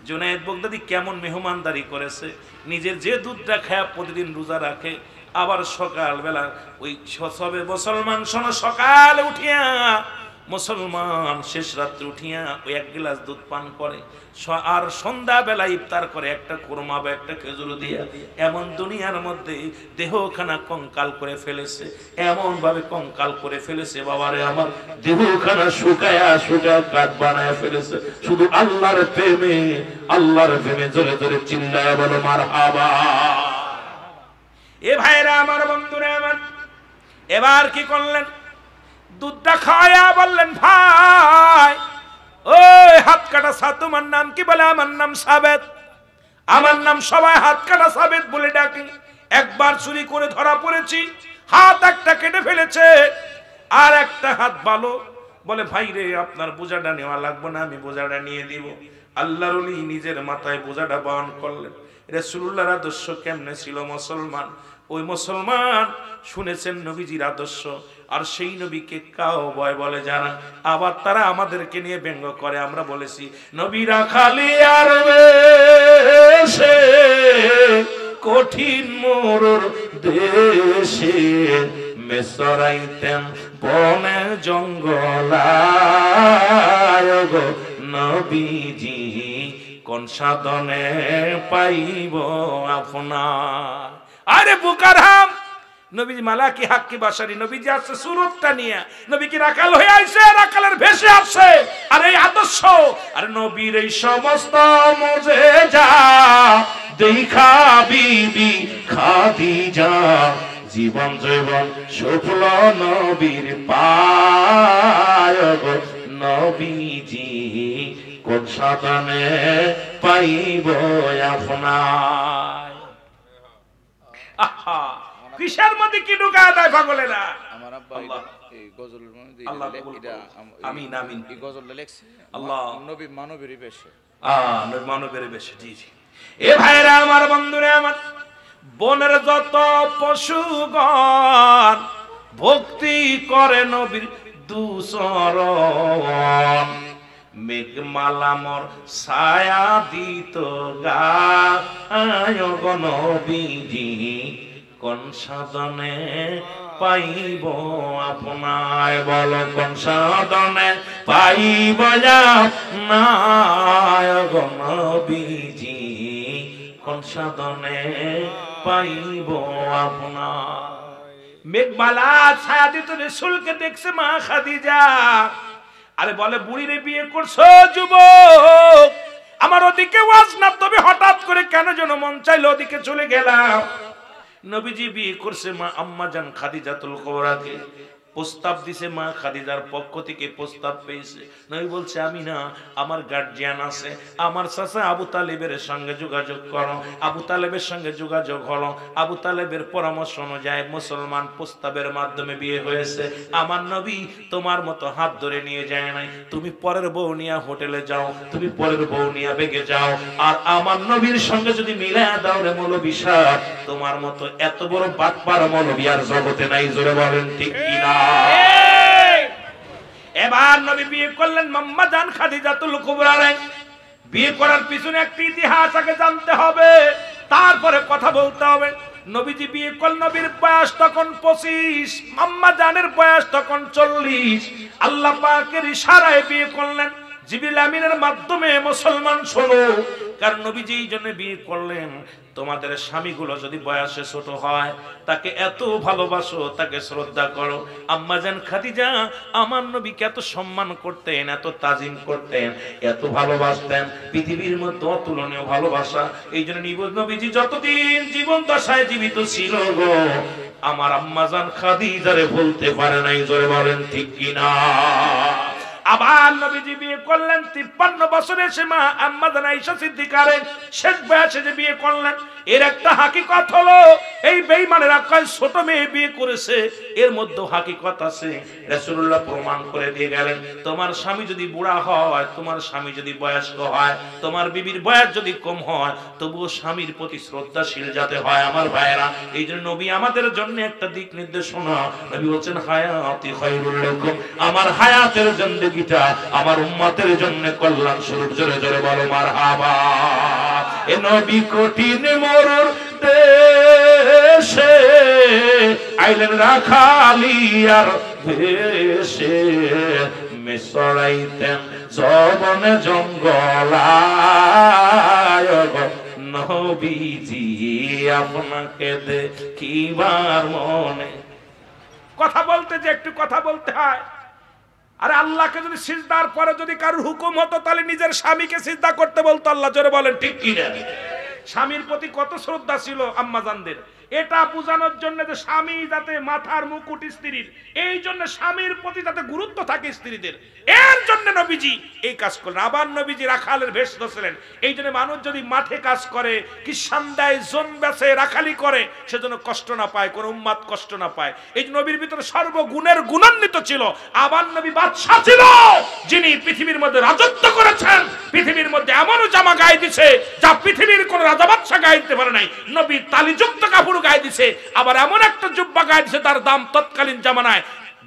Speaker 1: জুনায়েদ বাগদাদি কেমন মেহমানদারি করেছে, নিজের যে দুধটা খায় প্রতিদিন রোজা রাখে, আবার সকালবেলা ওই সবে মুসলমান শোনো, সকালে উঠিয়া মুসলমান শেষ রাত্রে উঠিয়া ওই এক গ্লাস দুধ পান করে, আর সন্ধ্যাবেলা ইফতার করে একটা কোরমা বা একটা খেজুর দিয়া। এমন দুনিয়ার মধ্যে দেহখানা কঙ্কাল করে ফেলেছে, এমন ভাবে কঙ্কাল করে ফেলেছে বাবারে আমার, দেহখানা শুকায়া কাঠ বানায় ফেলেছে। শুধু আল্লাহর প্রেমে, আল্লাহর প্রেমে জোরে জোরে চিল্লায়া বলো মারহাবা। এ ভাইরা আমার, বন্ধুরা আমার, এবার কি করলেন? দুধটা খাওয়া বললেন ভাই ওই হাত কাটা সা তোমার নাম কি? বলে আমার নাম সাবেত। আমার নাম সবাই হাত কাটা সাবেত বলে ডাকি। একবার চুরি করে ধরা পড়েছি, হাত একটা কেটে ফেলেছে, আর একটা হাত ভালো, বলে ভাই রে আপনার বোঝাটা নেওয়া লাগবে না, আমি বোঝাটা নিয়ে দিব। আল্লাহর ওলি নিজের মাথায় বোঝাটা বহন করলেন। রাসূলুল্লাহর আদর্শ কেমনে ছিল মুসলমান? ওই মুসলমান শুনেছেন নবীজির আদর্শ, আর সেই নবীকে কাউবয় বলে যারা, আবার তারা আমাদেরকে নিয়ে ব্যঙ্গ করে। আমরা বলেছি নবীরা খালি আর বেশে কঠিন মোরর দেশে মেসরাইতেন বনে জঙ্গলায় গো নবীজি কোন সাধনে পাইব আপনার। আরে বুকারহাম, নবীজি মালাকি হাক্কি বাসারি, নবীজি আসছে সুরতটা নিয়ে, নবী কি রাখাল হয়ে আইছে, রাখালের ভেসে আসছে। আর এই আদর্শ আর নবীর এই সমস্ত মুজিজা দেখা বিবি খাদিজা জীবন জীবন সফল নবীর পায় গো নবীজি কোন সাধনে পাইব আপনার। আহা, কিসের মধ্যে কি ঢুকায় দেয় পাগলেরা।
Speaker 2: আমার আব্বা এই গজলের মধ্যে এটা
Speaker 1: আমিন আমিন
Speaker 2: এই গজলটা লেখছে
Speaker 1: আল্লাহ
Speaker 2: নবী মানবের বেশে।
Speaker 1: নবী মানবের বেশে। জি জি। এ ভাইরা আমার, বন্ধুরা আমার, বনের যত পশুগণ ভক্তি করে নবীর দুচরণ, মেঘমালামর ছায়া দিত গায় গো নবীজি কোন সাধনে পাইব আপনায়। বল কোন সাধনে পাইব আপনায় গো নবীজি কোন সাধনে পাইব আপনার। মেঘমালা ছায়া দিত রাসূলকে দেখছে মা খাদিজা। আরে বলে বুড়িরে বিয়ে করছো যুবক, আমার ওদিকে ওয়াজ না, তবে হঠাৎ করে কেন যেন মন চাইলো ওদিকে চলে গেলাম। নবীজি বিয়ে করছে মা আম্মাজান খাদিজাতুল কুবরাকে, প্রস্তাব দিছে মা খাদিজার পক্ষ থেকে প্রস্তাব পেয়েছে। নবী বলছে আমি না, আমার গার্জিয়ান আছে, আমার চাচা আবু তালেবের সঙ্গে যোগাযোগ করো। আবু তালেবের সঙ্গে যোগাযোগ হলো, আবু তালেবের পরামর্শ অনুযায়ী মুসলমান প্রস্তাবের মাধ্যমে বিয়ে হয়েছে। আমার নবী তোমার মতো হাত ধরে নিয়ে যায় নাই, তুমি পরের বউ নিয়া হোটেলে যাও, তুমি পরের বউ নিয়া বেগে যাও, আর আমার নবীর সঙ্গে যদি মিলায়া দাও রে মৌলবী সাহেব, তোমার মতো এত বড় বাটপার মৌলবী আর জগতে নাই। জোরে বলেন ঠিক কিনা? এবার নবী বিয়ে করলেন আম্মাজান খাদিজাতুল কুবরা। বিয়ে করার পিছনে একটা ইতিহাস আগে জানতে হবে, তারপরে কথা বলতে হবে। নবীজি বিয়ে করলেন, নবীর বয়স তখন 25, আম্মাজানের বয়স তখন 40। আল্লাহ পাকের ইশারায় বিয়ে করলেন, জিবরিল আমিনের মাধ্যমে। মুসলমান শোনো, কারণ নবীজি এই জন্য বিয়ে করলেন, তোমাদের স্বামীগুলো যদি বয়সে ছোট হয় তাকে এত ভালোবাসো, তাকে শ্রদ্ধা করো। আম্মাজান খাদিজা আমার নবীকে এত সম্মান করতেন, এত তাজিম করতেন, এত ভালোবাসতেন, পৃথিবীর মধ্যে অতুলনীয় ভালোবাসা। এই জন্য নবীজি যতদিন জীবন দশায় জীবিত ছিল গো, আমার আম্মাজান খাদিজারে বলতে পারে নাই। জোরে বলেন ঠিক কিনা? আবার নবীজি বিয়ে করলেন 53 বছরে এসে মা আম্মাজান আয়েশা সিদ্দিকারে শেষ বয়সে যে বিয়ে করলেন। এর একটা হাকিকত হলো, এই বেঈমানেরা কয় ছোট মেয়ে বিয়ে করেছে, এর মধ্যে হাকিকত আছে। রাসূলুল্লাহ প্রমাণ করে দিয়ে গেলেন, তোমার স্বামী যদি বুড়া হয়, তোমার স্বামী যদি বয়স্ক হয়, তোমার বিবির বয়স যদি কম হয়, তবুও স্বামীর প্রতি শ্রদ্ধাশীল যাতে হয়। আমার ভাইয়েরা, এই জন্য নবী আমাদের জন্য একটা দিক নির্দেশনা। নবী বলছেন হায়াতি খায়রুল লাকুম, আমার হায়াতের জিন্দেগিটা আমার উম্মতের জন্য কল্যাণ স্বরূপ। জোরে জোরে বলো মারহাবা। এ নবী কঠিন মরুর দেশে আইলেন রাখালিয়ার ভেসে, মেসরাইতেন যবনে জঙ্গলায় গো নবীজি আপনাকে দেখিবার মনে। কথা বলতে যে একটু কথা বলতে হয়। আরে আল্লাহকে যদি সিজদার পরে যদি কারোর হুকুম হতো, তাহলে নিজের স্বামীকে সিজদা করতে বলতো আল্লাহ। জোরে বলেন ঠিক কি না? স্বামীর প্রতি কত শ্রদ্ধা ছিল আম্মাজানদের। এটা বোঝানোর জন্য যে স্বামী যাতে মাথার মুকুট স্ত্রীর, এই জন্য স্বামীর প্রতি যাতে গুরুত্ব থাকে স্ত্রীদের, এর জন্য নবীজি এই কাজ করলেন। আবার নবীজি রাখালের ভেষ ধরছিলেন। এই জন্য মানুষ যদি মাঠে কাজ করে, কিষান দেয়, জন বেচে, রাখালি করে, সেজন্য কষ্ট না পায়, কোন উম্মাত কষ্ট না পায়। এই নবীর ভিতরে সর্বগুণের গুণান্বিত ছিল। আবার নবী বাদশা ছিল, যিনি পৃথিবীর মধ্যে রাজত্ব করেছেন। পৃথিবীর মধ্যে এমন জামা গায়ে দিছে যা পৃথিবীর কোন রাজা বাদশা গায়ে দিতে পারে নাই। নবী তালিযুক্ত কাপড় গায়ে দিছে, আবার এমন একটা জুব্বা গায়ে দিছে তার দাম তৎকালীন জামানায়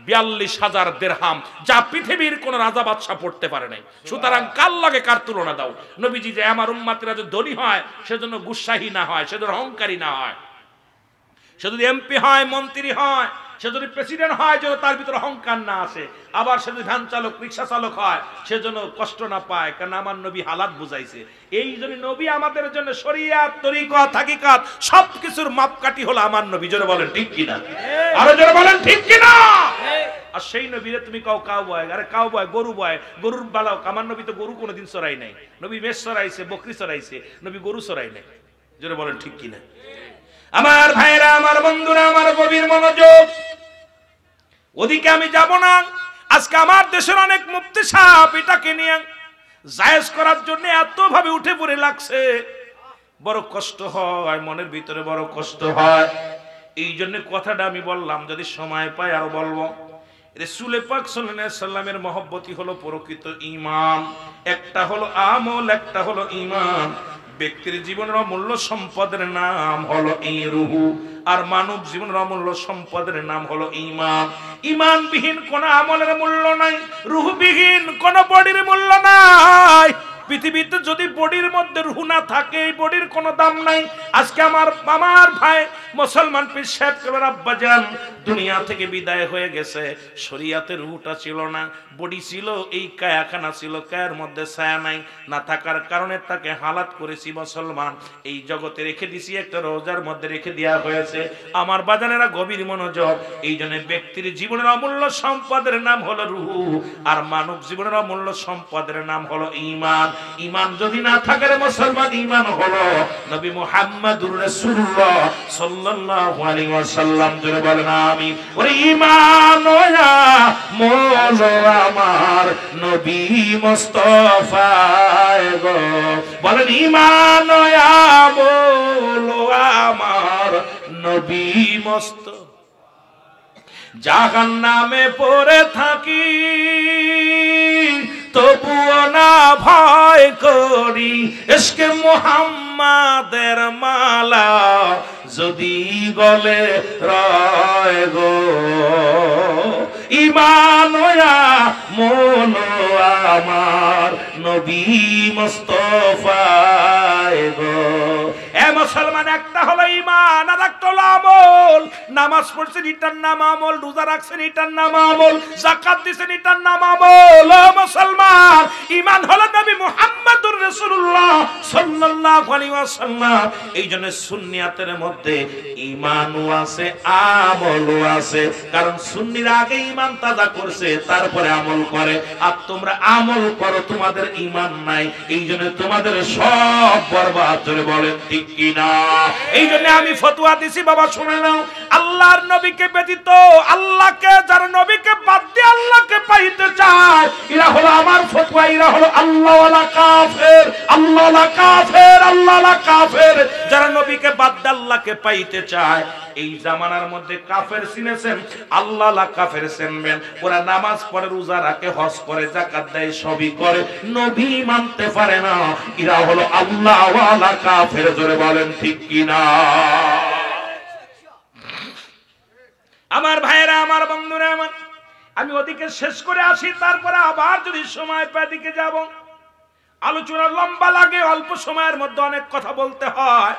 Speaker 1: ৪২,০০০ দিরহাম, যা পৃথিবীর কোন রাজা বাদশা পড়তে পারে নাই। সুতরাং কার লাগে কার তুলনা দাও? নবীজি যে আমার উম্মতেরা যে ধনী হয় সেজন্য গুসাহী না হয়, সেজন্য অহংকারী না হয়, সে যদি এমপি হয়, মন্ত্রী হয়, সে যদি প্রেসিডেন্ট হয়, যেন তার ভিতরে অহংকার না আসে। আবার সে যদি ভ্যান চালক, রিক্সা চালক হয়, সেজন্য কষ্ট না পায়, কারণ আমার নবী হালাত বুঝাইছে। এই জন্য নবী আমাদের জন্য শরিয়াত, তরিকত, হাকিকাত সবকিছুর মাপকাঠি হলো আমার নবী। জোরে বলেন ঠিক কিনা? আরো জোরে বলেন ঠিক কিনা? আর সেই নবীরে তুমি কাউ কাউ বয়, আরে কাউ বয়, গরু বয়, গরুর বালাও। আমার নবী তো গরু কোনোদিন চড়াই নাই। নবী মেষ চড়াইছে, বকরি চড়াইছে, নবী গরু চড়াই নাই। জোরে বলেন ঠিক কিনা? আমার ভাইরা, আমার বন্ধুরা, আমার গভীর মনোযোগ, ওদিকে আমি যাব না। আজকে আমার দেশের অনেক মুফতি সাহেব এটাকে নিয়ে জায়েজ করার জন্য এত ভাবে উঠে পড়ে লাগছে, বড় কষ্ট হয়, মনের ভিতরে বড় কষ্ট হয়। এই জন্য কথাটা আমি বললাম, যদি সময় পাই আরো বলবো। রাসূল পাক সাল্লাল্লাহু আলাইহি সাল্লামের মহব্বতই হলো প্রকৃত ঈমান। একটা হলো আমল, একটা হলো ঈমান। ব্যক্তির জীবনের অমূল্য সম্পদের নাম হলো এই রূহ, আর মানব জীবনের অমূল্য সম্পদের নাম হলো ঈমান। ঈমানবিহীন কোন আমলের মূল্য নাই, রূহবিহীন কোন বডির মূল্য নাই। পৃথিবীতে যদি বডির মধ্যে রূহ না থাকে, এই বডির কোনো দাম নাই। আজকে আমার ভাই মুসলমান পীর সাহেব কেবল আব্বাজান দুনিয়া থেকে বিদায় হয়ে গেছে। শরীয়তের রূহটা ছিল না, বডি ছিল, এই কায়াখানা ছিল, কায়ার মধ্যে ছায়া নাই, না থাকার কারণে তাকে হালাত করেছি মুসলমান এই জগতে রেখে দিছি, একটা রোজার মধ্যে রেখে দেওয়া হয়েছে। আমার বাজানেরা গভীর মনোযোগ, এই জন্য ব্যক্তির জীবনের অমূল্য সম্পদের নাম হলো রূহ, আর মানব জীবনের অমূল্য সম্পদের নাম হলো ঈমান। ঈমান যদি না থাকে রে মুসলমান, ঈমান হলো নবী মুহাম্মদুর রাসূলুল্লাহ সাল্লাল্লাহু আলাইহি ওয়াসাল্লাম। জোরে বলেন আমিন। ওরে ঈমান ওয়া মোলো আমার নবী মুস্তাফা গো, বলেন ঈমান ওয়া মোলো আমার নবী মুস্তাফা। জাহান্নামে পড়ে থাকি তবুও না ভয় করি, ইশকে মুহাম্মাদের মালা যদি গলে রয় গো। ঈমান ওয়া মোলো আমার নবী মুস্তাফা গো। এ মুসলমান, একটা হলো ঈমান, আর একটা হলো আমল। নামাজ পড়ছেন, এটার নাম আমল। রোজা রাখছেন, এটার নাম আমল। যাকাত দিছেন, এটার নাম আমল। ও মুসলমান, ঈমান হলো নবী মুহাম্মদুর রাসূলুল্লাহ সাল্লাল্লাহু আলাইহি ওয়াসাল্লাম। এই জন্য সুন্নিয়াতের মধ্যে ঈমানও আছে, আমলও আছে, কারণ সুন্নিরা আগে ঈমান তাজা করছে, তারপরে আমল করে। আর তোমরা আমল করো, তোমাদের ঈমান নাই, এই জন্য তোমাদের সব বরবাদ। জোরে বলেন ঠিক কিনা? এই জন্য আমি ফতোয়া দিছি, বাবা শুনে নাও, আল্লাহর নবীকে ব্যতীত, আল্লাহকে, যারা নবীকে বাদ দিয়ে আল্লাহকে পাইতে চায়, এরা হলো আমার ফতোয়া, এরা হলো আল্লাহওয়ালা কাফের, আল্লাহওয়ালা কাফের, আল্লাহওয়ালা কাফের। যারা নবীকে বাদ দিয়ে আল্লাহকে পাইতে চায়, এই জামানার মধ্যে কাফের চিনেছেন, আল্লাহওয়ালা কাফের চিনবেন। ওরা নামাজ পড়ে, রোজা রাখে, হজ করে, যাকাত দেয়, সবই করে, নবী মানতে পারে না, এরা হলো আল্লাহওয়ালা কাফের। জোরে বলেন ঠিক কিনা? আমার ভাইয়েরা, আমার বন্ধুরা, আমার আমি ওদিকে শেষ করে আসি, তারপরে আবার যদি সময় পাই দিকে যাব। আলোচনা লম্বা লাগে, অল্প সময়ের মধ্যে অনেক কথা বলতে হয়,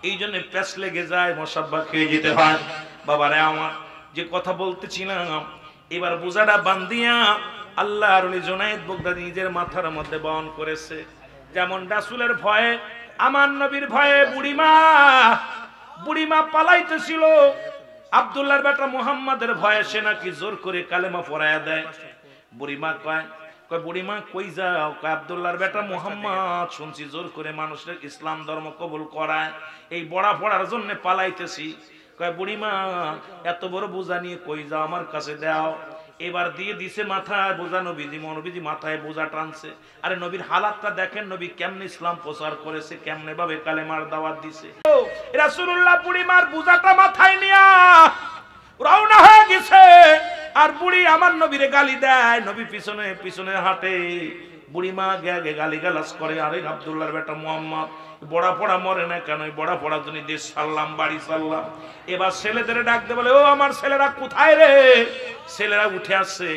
Speaker 1: এই জন্য প্যাস লেগে যায়, মশাব্বা খেয়ে যেতে হয়। বাবারে আমার, যে কথা বলতেছিলাম, এবার বোঝাটা বান্ধিয়া আল্লাহর ওলি জুনায়েদ বাগদাদী নিজের মাথার মধ্যে বহন করেছে। যেমন রাসূলের ভয়ে, আমার নবীর ভয়ে বুড়িমা পালাইতেছিল, আব্দুল্লাহর বেটা মুহাম্মাদের ভয়ে সে নাকি জোর করে কালেমা পড়ায়া দেয়। বুড়িমা কয়, কয় বুড়িমা কই যাও? কয় আব্দুল্লাহর বেটা মুহাম্মদ শুনছি জোর করে মানুষের ইসলাম ধর্ম কবুল করায়, এই বড়া পড়ার জন্য পালাইতেছি। কয় বুড়িমা এত বড় বোঝা নিয়ে কই যাও? আমার কাছে দাও। এবার দিয়ে দিছে মাথায় বোঝা, নবীজি মাথায় বোঝা টানছে। আরে নবীর হালাতটা দেখেন, নবী কেমনে ইসলাম প্রচার করেছে, কেমনে ভাবে কালেমার দাওয়াত দিছে। রাসূলুল্লাহ বুড়িমার বোঝাটা মাথায় নিয়া রওনা হয়ে গেছে। আর বুড়ি আমার নবীরে গালি দেয়, নবী পিছনে পিছনে হাঁটে। বুড়িমা গে গালি গালাজ করে, আরে আব্দুল্লাহর বেটা মুহাম্মদ বড়া পড়া মরে না কেন? বড়া পড়ার জন্য দেশ ছাড়লাম, বাড়ি ছাড়লাম। এবার ছেলেদের ডাকতে বলে, ও আমার ছেলেরা কোথায় রে? ছেলেরা উঠে আসছে।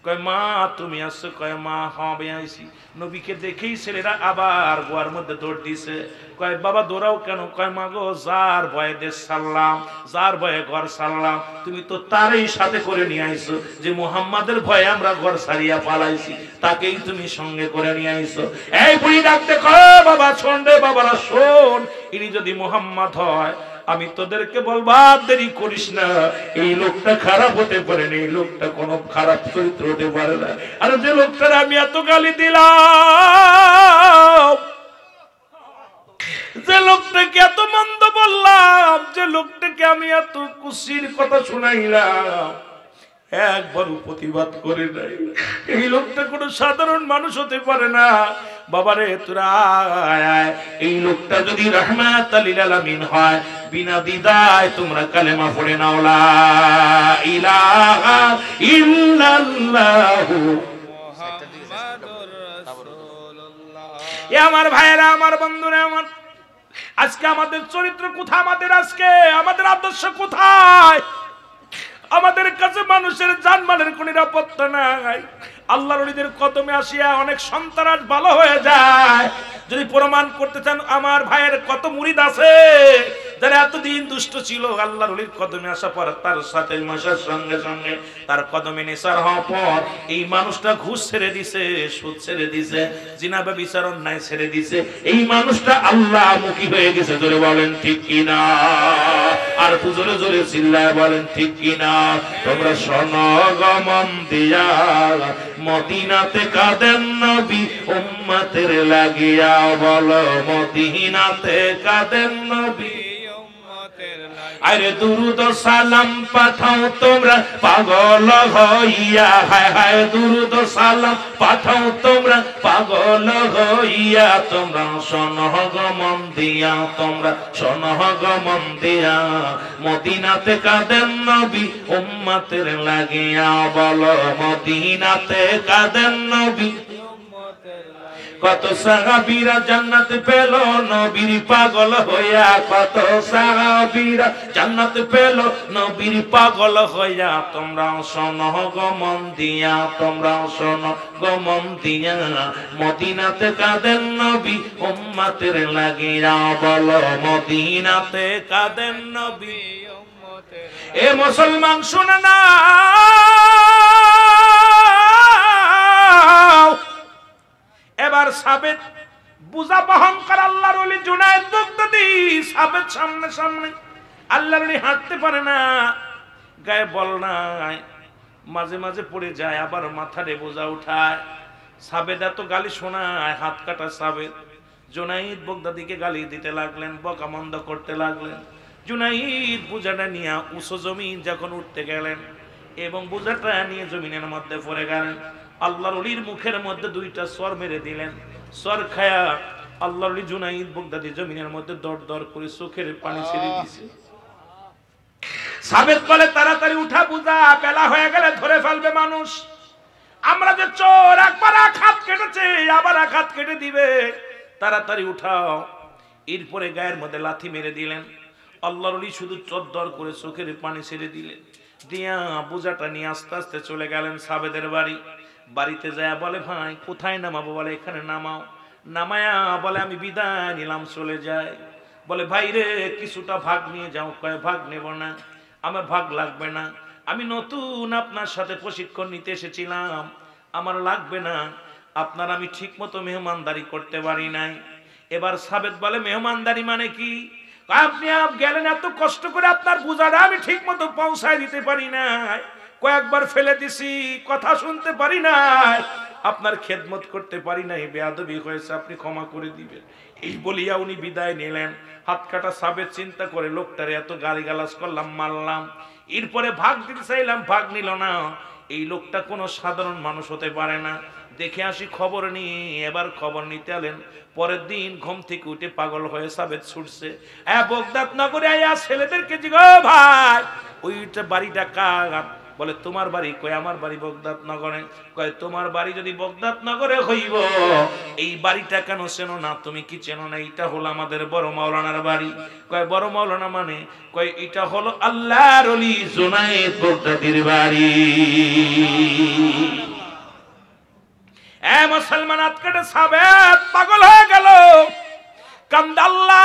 Speaker 1: কয় মা তুমি আসছো? কয় মা হবে আইছি। নবীকে দেখেই ছেলেরা আবার গোয়ার মধ্যে দৌড় দিছে। কয় বাবা দৌড়াও কেন? কয় মা গো, যার ভয়ে দেশ ছাড়লাম, যার ভয়ে ঘর ছাড়লাম, তুমি তো তারই সাথে করে নিয়ে আইছো। যে মুহাম্মাদের ভয়ে আমরা ঘর ছাড়িয়া পালাইছি, তাকেই তুমি সঙ্গে করে নিয়ে আইছো। এই বুড়ি ডাকতে কয় বাবা শোন রে, বাবারা শোন, ইনি যদি মুহাম্মদ হয় আমি তোদেরকে বলবো আর দেরি করিস না। এই লোকটা খারাপ হতে পারে না, এই লোকটা কোনো খারাপ চরিত্র হতে পারে না। আর যে লোকটার আমি এত গালি দিলাম, যে লোকটাকে এত মন্দ বললাম, যে লোকটাকে আমি এত কুশির কথা শুনাইলাম, একবারও প্রতিবাদ করে নাই, এই লোকটা কোনো সাধারণ মানুষ হতে পারে না। বাবারে তোরা এই লোকটা যদি রাহমাতাল লিল আলামিন হয়, বিনা দ্বিধায় তোমরা কালেমা পড়ে নাও, লা ইলাহা ইল্লাল্লাহু মুহাম্মাদুর রাসূলুল্লাহ। এ আমার ভাইয়েরা, আমার বন্ধুরা, আমার আজকে আমাদের চরিত্র কোথায়? আমাদের আজকে আমাদের আদর্শ কোথায়? আমাদের কাছে মানুষের জানমালের কোন নিরাপত্তা নাই। আল্লাহর ওলিদের কদমে আসিয়া অনেক সন্তান ভালো হয়ে যায়। যদি প্রমাণ করতে চান, আমার ভাইয়ের কত মুরিদ আছে যারা এতদিন দুষ্ট ছিল, আল্লাহর ওলির কদমে আসা পর তার সাথে মাসার সঙ্গে সঙ্গে তার কদমে নিসার হওয়ার পর এই মানুষটা ঘুষ ছেড়ে দিছে, সুদ ছেড়ে দিছে, জিনা ব্যভিচার অন্যায় ছেড়ে দিছে। এই মানুষটা আল্লাহ মুখী হয়ে গেছে। জোরে বলেন ঠিক কিনা? আর একটু জোরে জোরে চিল্লায় বলেন ঠিক কিনা? তোমরা সনগমন দিয়া মদিনাতে কাঁদেন নবী উম্মতের লাগিয়া, বলো মদিনাতে কাঁদেন নবী। আরে দুরুদ সালাম পাঠাও তোমরা পাগল হইয়া, হায় হায় দুরুদ সালাম পাঠাও তোমরা পাগল হইয়া। তোমরা সনগমন দিয়া, তোমরা সনগমন দিয়া মদিনাতে কাঁদেন নবী উম্মতের লাগিয়া, বলো মদিনাতে কাঁদেন নবী। কত সাহাবীরা জান্নাত পেল নবীর পাগল হইয়া, কত সাহাবীরা জান্নাত পেল নবীর পাগল হইয়া। তোমরা সনগমন দিয়া, তোমরা সনগমন দিয়া মদিনাতে কাঁদেন নবী উম্মতের লাগিয়া, বলো মদিনাতে কাঁদেন নবী। এ মুসলমান শুনে না, এবার সাবেত বুঝা বহন কর আল্লাহর ওলি জুনায়েদ বাগদাদী। সাবেত সামনে সামনে, আল্লাহর ওলি হাঁটতে পারে না, গায়ে বল নাই, মাঝে মাঝে পড়ে যায়, আবার মাথারে বোঝা উঠায়। সাবেত এত গালি শোনায়, হাত কাটা সাবেত জুনায়েদ বাগদাদীকে গালি দিতে লাগলেন, বকামন্দ করতে লাগলেন। জুনায়েদ বোঝাটা নিয়ে উঁচু জমিন যখন উঠতে গেলেন এবং বোঝাটা নিয়ে জমিনের মধ্যে পড়ে গেলেন, আল্লাহর ওলির মুখের মধ্যে দুইটা সর মেরে দিলেন। সর খায়া আল্লাহর ওলি জুনায়েদ বাগদাদী জমিনের মধ্যে দর দর করে চোখের পানি ছেড়ে দিয়েছে। সাবেত বলে তাড়াতাড়ি উঠা, বুঝা বেলা হয়ে গেলে ধরে ফেলবে মানুষ। আমরা যে চোর, একবার এক হাত কেটেছে আবার এক হাত কেটে দিবে, তাড়াতাড়ি উঠাও। এরপরে গায়ের মধ্যে লাথি মেরে দিলেন। আল্লাহর ওলি শুধু চদ্দর করে চোখের পানি ছেড়ে দিলেন, দিয়া বোঝাটা নিয়ে আস্তে আস্তে চলে গেলেন সাবেদের বাড়ি। বাড়িতে যায় বলে ভাই কোথায় নামাবো? বলে এখানে নামাও। নামায়া বলে আমি বিদায় নিলাম, চলে যায়। বলে ভাই রে কিছুটা ভাগ নিয়ে যাও। কয় ভাগ নেব না, আমার ভাগ লাগবে না, আমি নতুন আপনার সাথে প্রশিক্ষণ নিতে এসেছিলাম, আমার লাগবে না, আপনার আমি ঠিক মতো মেহমানদারি করতে পারি নাই। এবার সাবেদ বলে মেহমানদারি মানে কি? আপনি গেলেন এত কষ্ট করে, আপনার বোঝাটা আমি ঠিক মতো পৌঁছায় দিতে পারি নাই, কয়েকবার ফেলে দিছি, কথা শুনতে পারি নাই, আপনার খেদমত করতে পারি নাই, বেয়াদবি হয়েছে, আপনি ক্ষমা করে দিবেন। এই বলিয়া উনি বিদায় নিলেন। হাত কাটা সাবেদ চিন্তা করে লোকটারে এত গালিগালাজ করলাম, মারলাম, এরপরে ভাগ দিতে চাইলাম, ভাগ নিল না। এই লোকটা কোনো সাধারণ মানুষ হতে পারে না, দেখে আসি খবর নিয়ে। এবার খবর নিতে এলেন। পরের দিন ঘুম থেকে উঠে পাগল হয়ে সাবেদ ছুটছে। বগদাদ নগরে আয়া ছেলেদেরকে জিগো ভাই ওইটা বাড়িটা কার? বলে তোমার বাড়ি। কয় আমার বাড়ি বগদাদ নগরে। কয় তোমার বাড়ি যদি বগদাদ নগরে হইব এই বাড়িটা কেন চেনো না? তুমি কি চেনো না? এটা হলো আমাদের বড় মাওলানার বাড়ি। কয় বড় মাওলানা মানে? কয় এটা হলো আল্লাহর ওলি জুনায়েদ বগদাদির বাড়ি। মুসলমান আজকে সাবেদ পাগল হয়ে গেল, কান্দে, আল্লাহ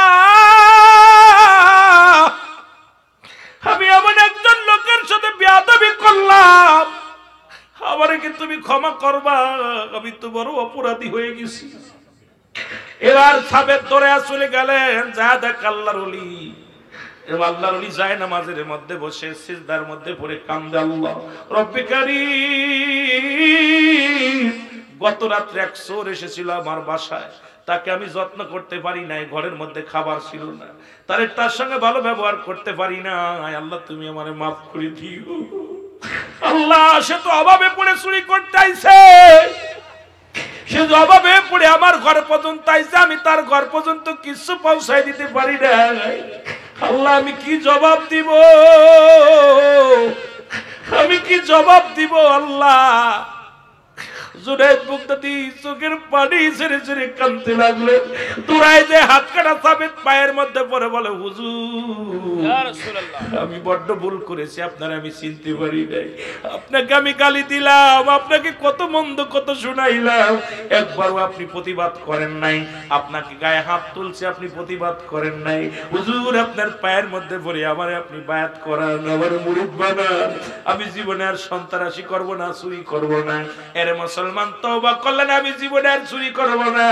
Speaker 1: আমি এমন একজন লোকের সাথে বেয়াদবি করলাম, আমারে কি তুমি ক্ষমা করবা? আমি তো বড় অপরাধী হয়ে গেছি। এবার সাবেদ ধরে চলে গেলেন, যা দেখ আল্লাহর ওলি। আল্লাহর ওলি যায় নামাজের মধ্যে বসে সিজদার মধ্যে পড়ে কান্দে, আল্লাহ রব্বে কারীম, গত রাত্রে এক চোর এসেছিল আমার বাসায়, তাকে আমি যত্ন করতে পারি নাই, ঘরের মধ্যে খাবার ছিল না, তার সঙ্গে ভালো ব্যবহার করতে পারি না। আল্লাহ তুমি আমারে মাফ করে দিও। আল্লাহ সে তো অভাবে পড়ে চুরি করতে আইছে, সে অভাবে পড়ে আমার ঘর পর্যন্ত আইছে, আমি তার ঘর পর্যন্ত কিছু পৌঁছাই দিতে পারি না। আল্লাহ আমি কি জবাব দিব? আমি কি জবাব দিব? আল্লাহ জুনায়েদ বগদাদি চোখের পানি ছেড়ে ছেড়ে কাঁদতে লাগলো। দৌড়ায় যে হাত কাটা সাবেদ পায়ের মধ্যে পড়ে বলে, হুজুর ইয়া রাসূলুল্লাহ আমি বড্ড ভুল করেছি, আপনারা আমি চিনতে পারি নাই, আপনাকে আমি গালি দিলাম, আপনাকে কত মন্দ কত শুনাইলাম, একবারও আপনি প্রতিবাদ করেন নাই, আপনাকে গায়ে হাত তুলছে আপনি প্রতিবাদ করেন নাই। হুজুর আপনার পায়ের মধ্যে পড়ে আমারে আপনি বায়াত করান, আমার মুরিদ বানান, আমি জীবনে আর সন্ত্রাসী করব না, চুরি করব না। এরে মুসলমান তওবা করলেন, আমি জীবনে আর চুরি করব না,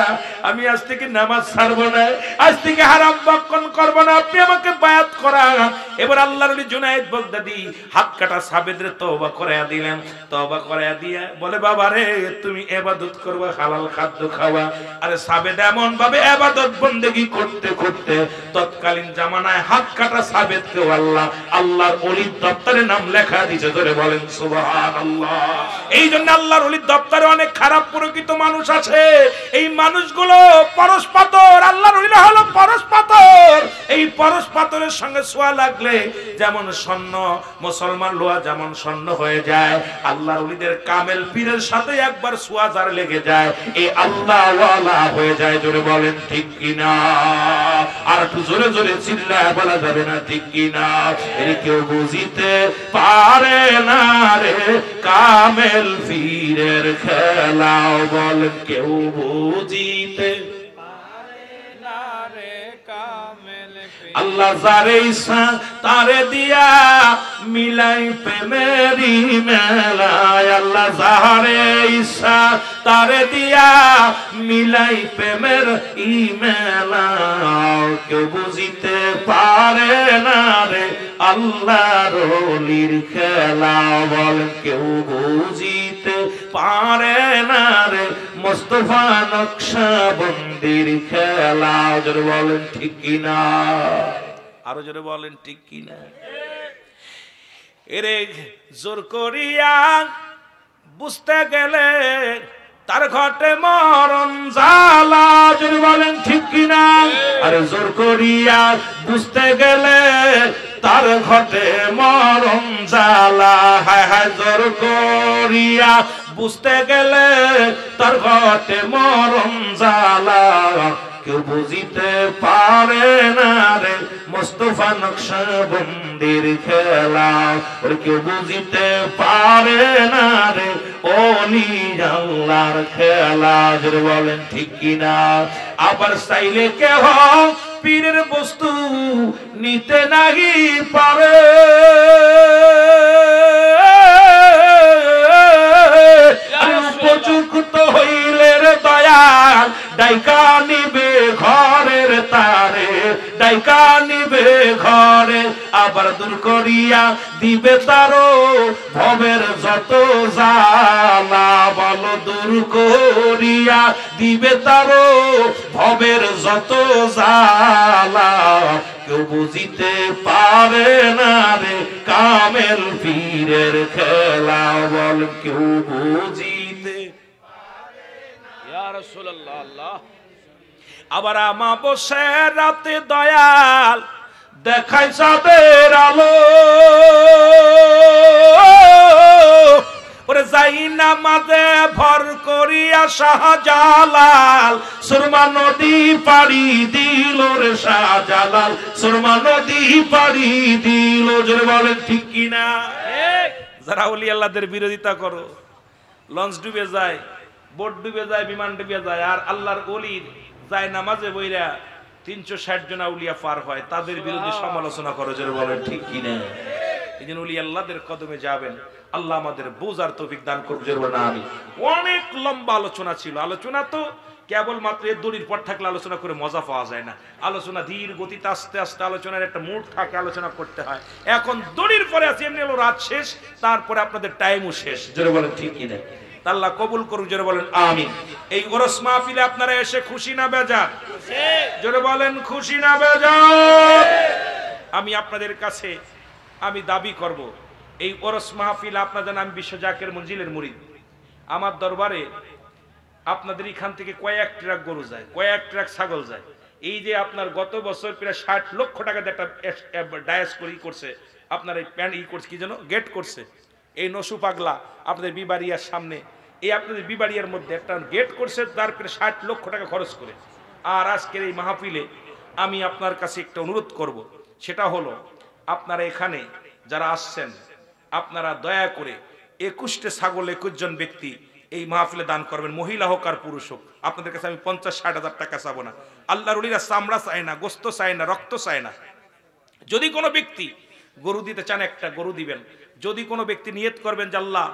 Speaker 1: আমি আজ থেকে নামাজ ছাড়ব না, আজ থেকে হারাম ভক্ষণ করব না, আপনি আমাকে বায়াত করান। এবার আল্লাহর ওলি জুনায়েদ বগদাদি হাত কাটা সাবেদের তওবা করায়া দিলেন। তওবা করায়া দিয়ে বলে, বাবা রে তুমি ইবাদত করবে, হালাল খাদ্য খাওয়া। আরে সাবেদ এমন ভাবে ইবাদত বندگی করতে করতে তৎকালীন জামানায় হাত কাটা সাবেদকে আল্লাহ আল্লাহর ওলির দপ্তরে নাম লেখা দিয়েছে। ধরে বলেন সুবহানাল্লাহ। এই জন্য আল্লাহর ওলির দপ্তরে অনেক খারাপ প্রকৃত মানুষ আছে, এই মানুষগুলো পরশ পাথর। আল্লাহর ওলিরা হলো পরশ পাথর। এই পরশ পাথরের সঙ্গে ছোঁয়া লাগলে যেমন স্বর্ণ, মুসলমান লোহা যেমন স্বর্ণ হয়ে যায়, আল্লাহর ওলিদের কামেল পীরের সাথে একবার ছোঁয়া যার লেগে যায় এই আল্লাহ ওয়ালা হয়ে যায়। জোরে বলেন ঠিক কিনা? আর একটু জোরে জোরে চিল্লায় বলা যাবে না ঠিক কিনা? এর কেউ বুঝিতে পারে না রে কামেল পীরের খেলাও, বলেন কেউ বুঝিতে আল্লাহ যারে ইচ্ছা তারে দিয়া মিলাই প্রেমেরি মেলায়, আল্লাহ যারে ইচ্ছা তারে দিয়া মিলাই প্রেমের ই মেলা, কেউ বুঝিতে পারে না রে আল্লাহর ওলির খেলা, বলেন কেউ বুঝিতে পারে না রে মুস্তাফা নকশবন্দির খেলা। জোরে বলেন ঠিক কিনা? আরো জোরে বলেন ঠিক কিনা? এরে জোর করিয়া বুঝতে গেলে তার ঘটে মরণ জ্বালা। জোরে বলেন ঠিক কিনা? আরে জোর করিয়া বুঝতে গেলে তার ঘটে মরণ জ্বালা। হায় হায় জোর করিয়া বুঝতে গেলে তার ঘটে মরণ জ্বালা, কেউ বুঝিতে পারে না রে মুস্তাফা নকশবন্দির খেলা, ওরে কেউ বুঝিতে পারে না রে ওলি আল্লাহর খেলা। জোরে বলেন ঠিক কিনা? আবার চাইলে কেহ পীরের বস্তু নিতে নাহি পারে, উপযুক্ত হইলে রে দয়াল ডাইকা নিবে ঘরের তারে, ডাইকা নিবে ঘরে, আবার দূর করিয়া দিবে তারও ভবের যত জ্বালা। বলো দূর করিয়া দিবে তারও ভবের যত জ্বালা। কেউ বুঝিতে পারে না রে কামেল পীরের খেলা। বল কেউ বুঝিতে
Speaker 2: ইয়া রাসূলুল্লাহ। আল্লাহ
Speaker 1: আবার আমাবস্যা রাতে দয়াল দেখাই চাঁদের আলো। ওরে যাই নামাজে ভর করিয়া শাহজালাল সুরমা নদী পাড়ি দিল রে শাহজালাল সুরমা নদী পাড়ি দিল। জোরে বলেন ঠিক কিনা? যারা ওলি আল্লাহদের বিরোধিতা করো, লঞ্চ ডুবে যায়, বোট ডুবে যায়, বিমান ডুবে যায়, আর আল্লাহর ওলির যায় নামাজে বইরা 360 জন আউলিয়া পার হয়, তাদের বিরুদ্ধে সমালোচনা করো। জোরে বলেন ঠিক কিনা? এই জন্য ওলি আল্লাহদের কদমে যাবেন। আল্লাহ আমাদের বোঝার তৌফিক দান করুন। জোরে বলেন আমিন। অনেক লম্বা আলোচনা ছিল। আলোচনা তো কেবলমাত্র এর দড়ির পর থাকলে আলোচনা করে মজা পাওয়া যায় না। আলোচনা ধীর গতিতে আস্তে আস্তে আলোচনার একটা মুড থাকে, আলোচনা করতে হয়। এখন দড়ির পরে আছে, এমনি হলো রাত শেষ, তারপরে আপনাদের টাইমও শেষ। জোরে বলেন ঠিক কিনা? আল্লাহ কবুল করুন। জোরে বলেন আমিন। এই ওরস মাহফিলে আপনারা এসে খুশি না বেজার? জোরে বলেন খুশি না বেজার? আমি আপনাদের কাছে আমি দাবি করব, এই ওরস মাহফিল আপনারা জানেন আমি বিশ্ব জাকের মঞ্জিলের মুরিদ। আমার দরবারে আপনাদের এখান থেকে কয়েক ট্রাক গরু যায়, কয়েক ট্রাক ছাগল যায়। এই যে আপনার গত বছর প্রায় 60 লক্ষ টাকা একটা ডায়াস করি করছে, আপনার এই প্যান্ট করছে কি যেন গেট করছে, এই নসু পাগলা আপনাদের বিবাড়িয়ার সামনে, এই আপনাদের বিবাড়িয়ার মধ্যে একটা গেট করছে, তার প্রায় 60 লক্ষ টাকা খরচ করে। আর আজকের এই মাহফিলে আমি আপনার কাছে একটা অনুরোধ করব, সেটা হলো আপনারা এখানে যারা আসছেন, আপনারা দয়া করে 21টে ছাগল 21 জন ব্যক্তি এই মাহফিলে দান করবেন, মহিলা হোক আর পুরুষ হোক। আপনাদের কাছে আমি 50-60 হাজার টাকা চাবো না। আল্লাহর ওলিরা চামড়া চায় না, গোস্ত চায় না, রক্ত চায় না। যদি কোনো ব্যক্তি গরু দিতে চান একটা গরু দিবেন। যদি কোনো ব্যক্তি নিয়ত করবেন যে আল্লাহ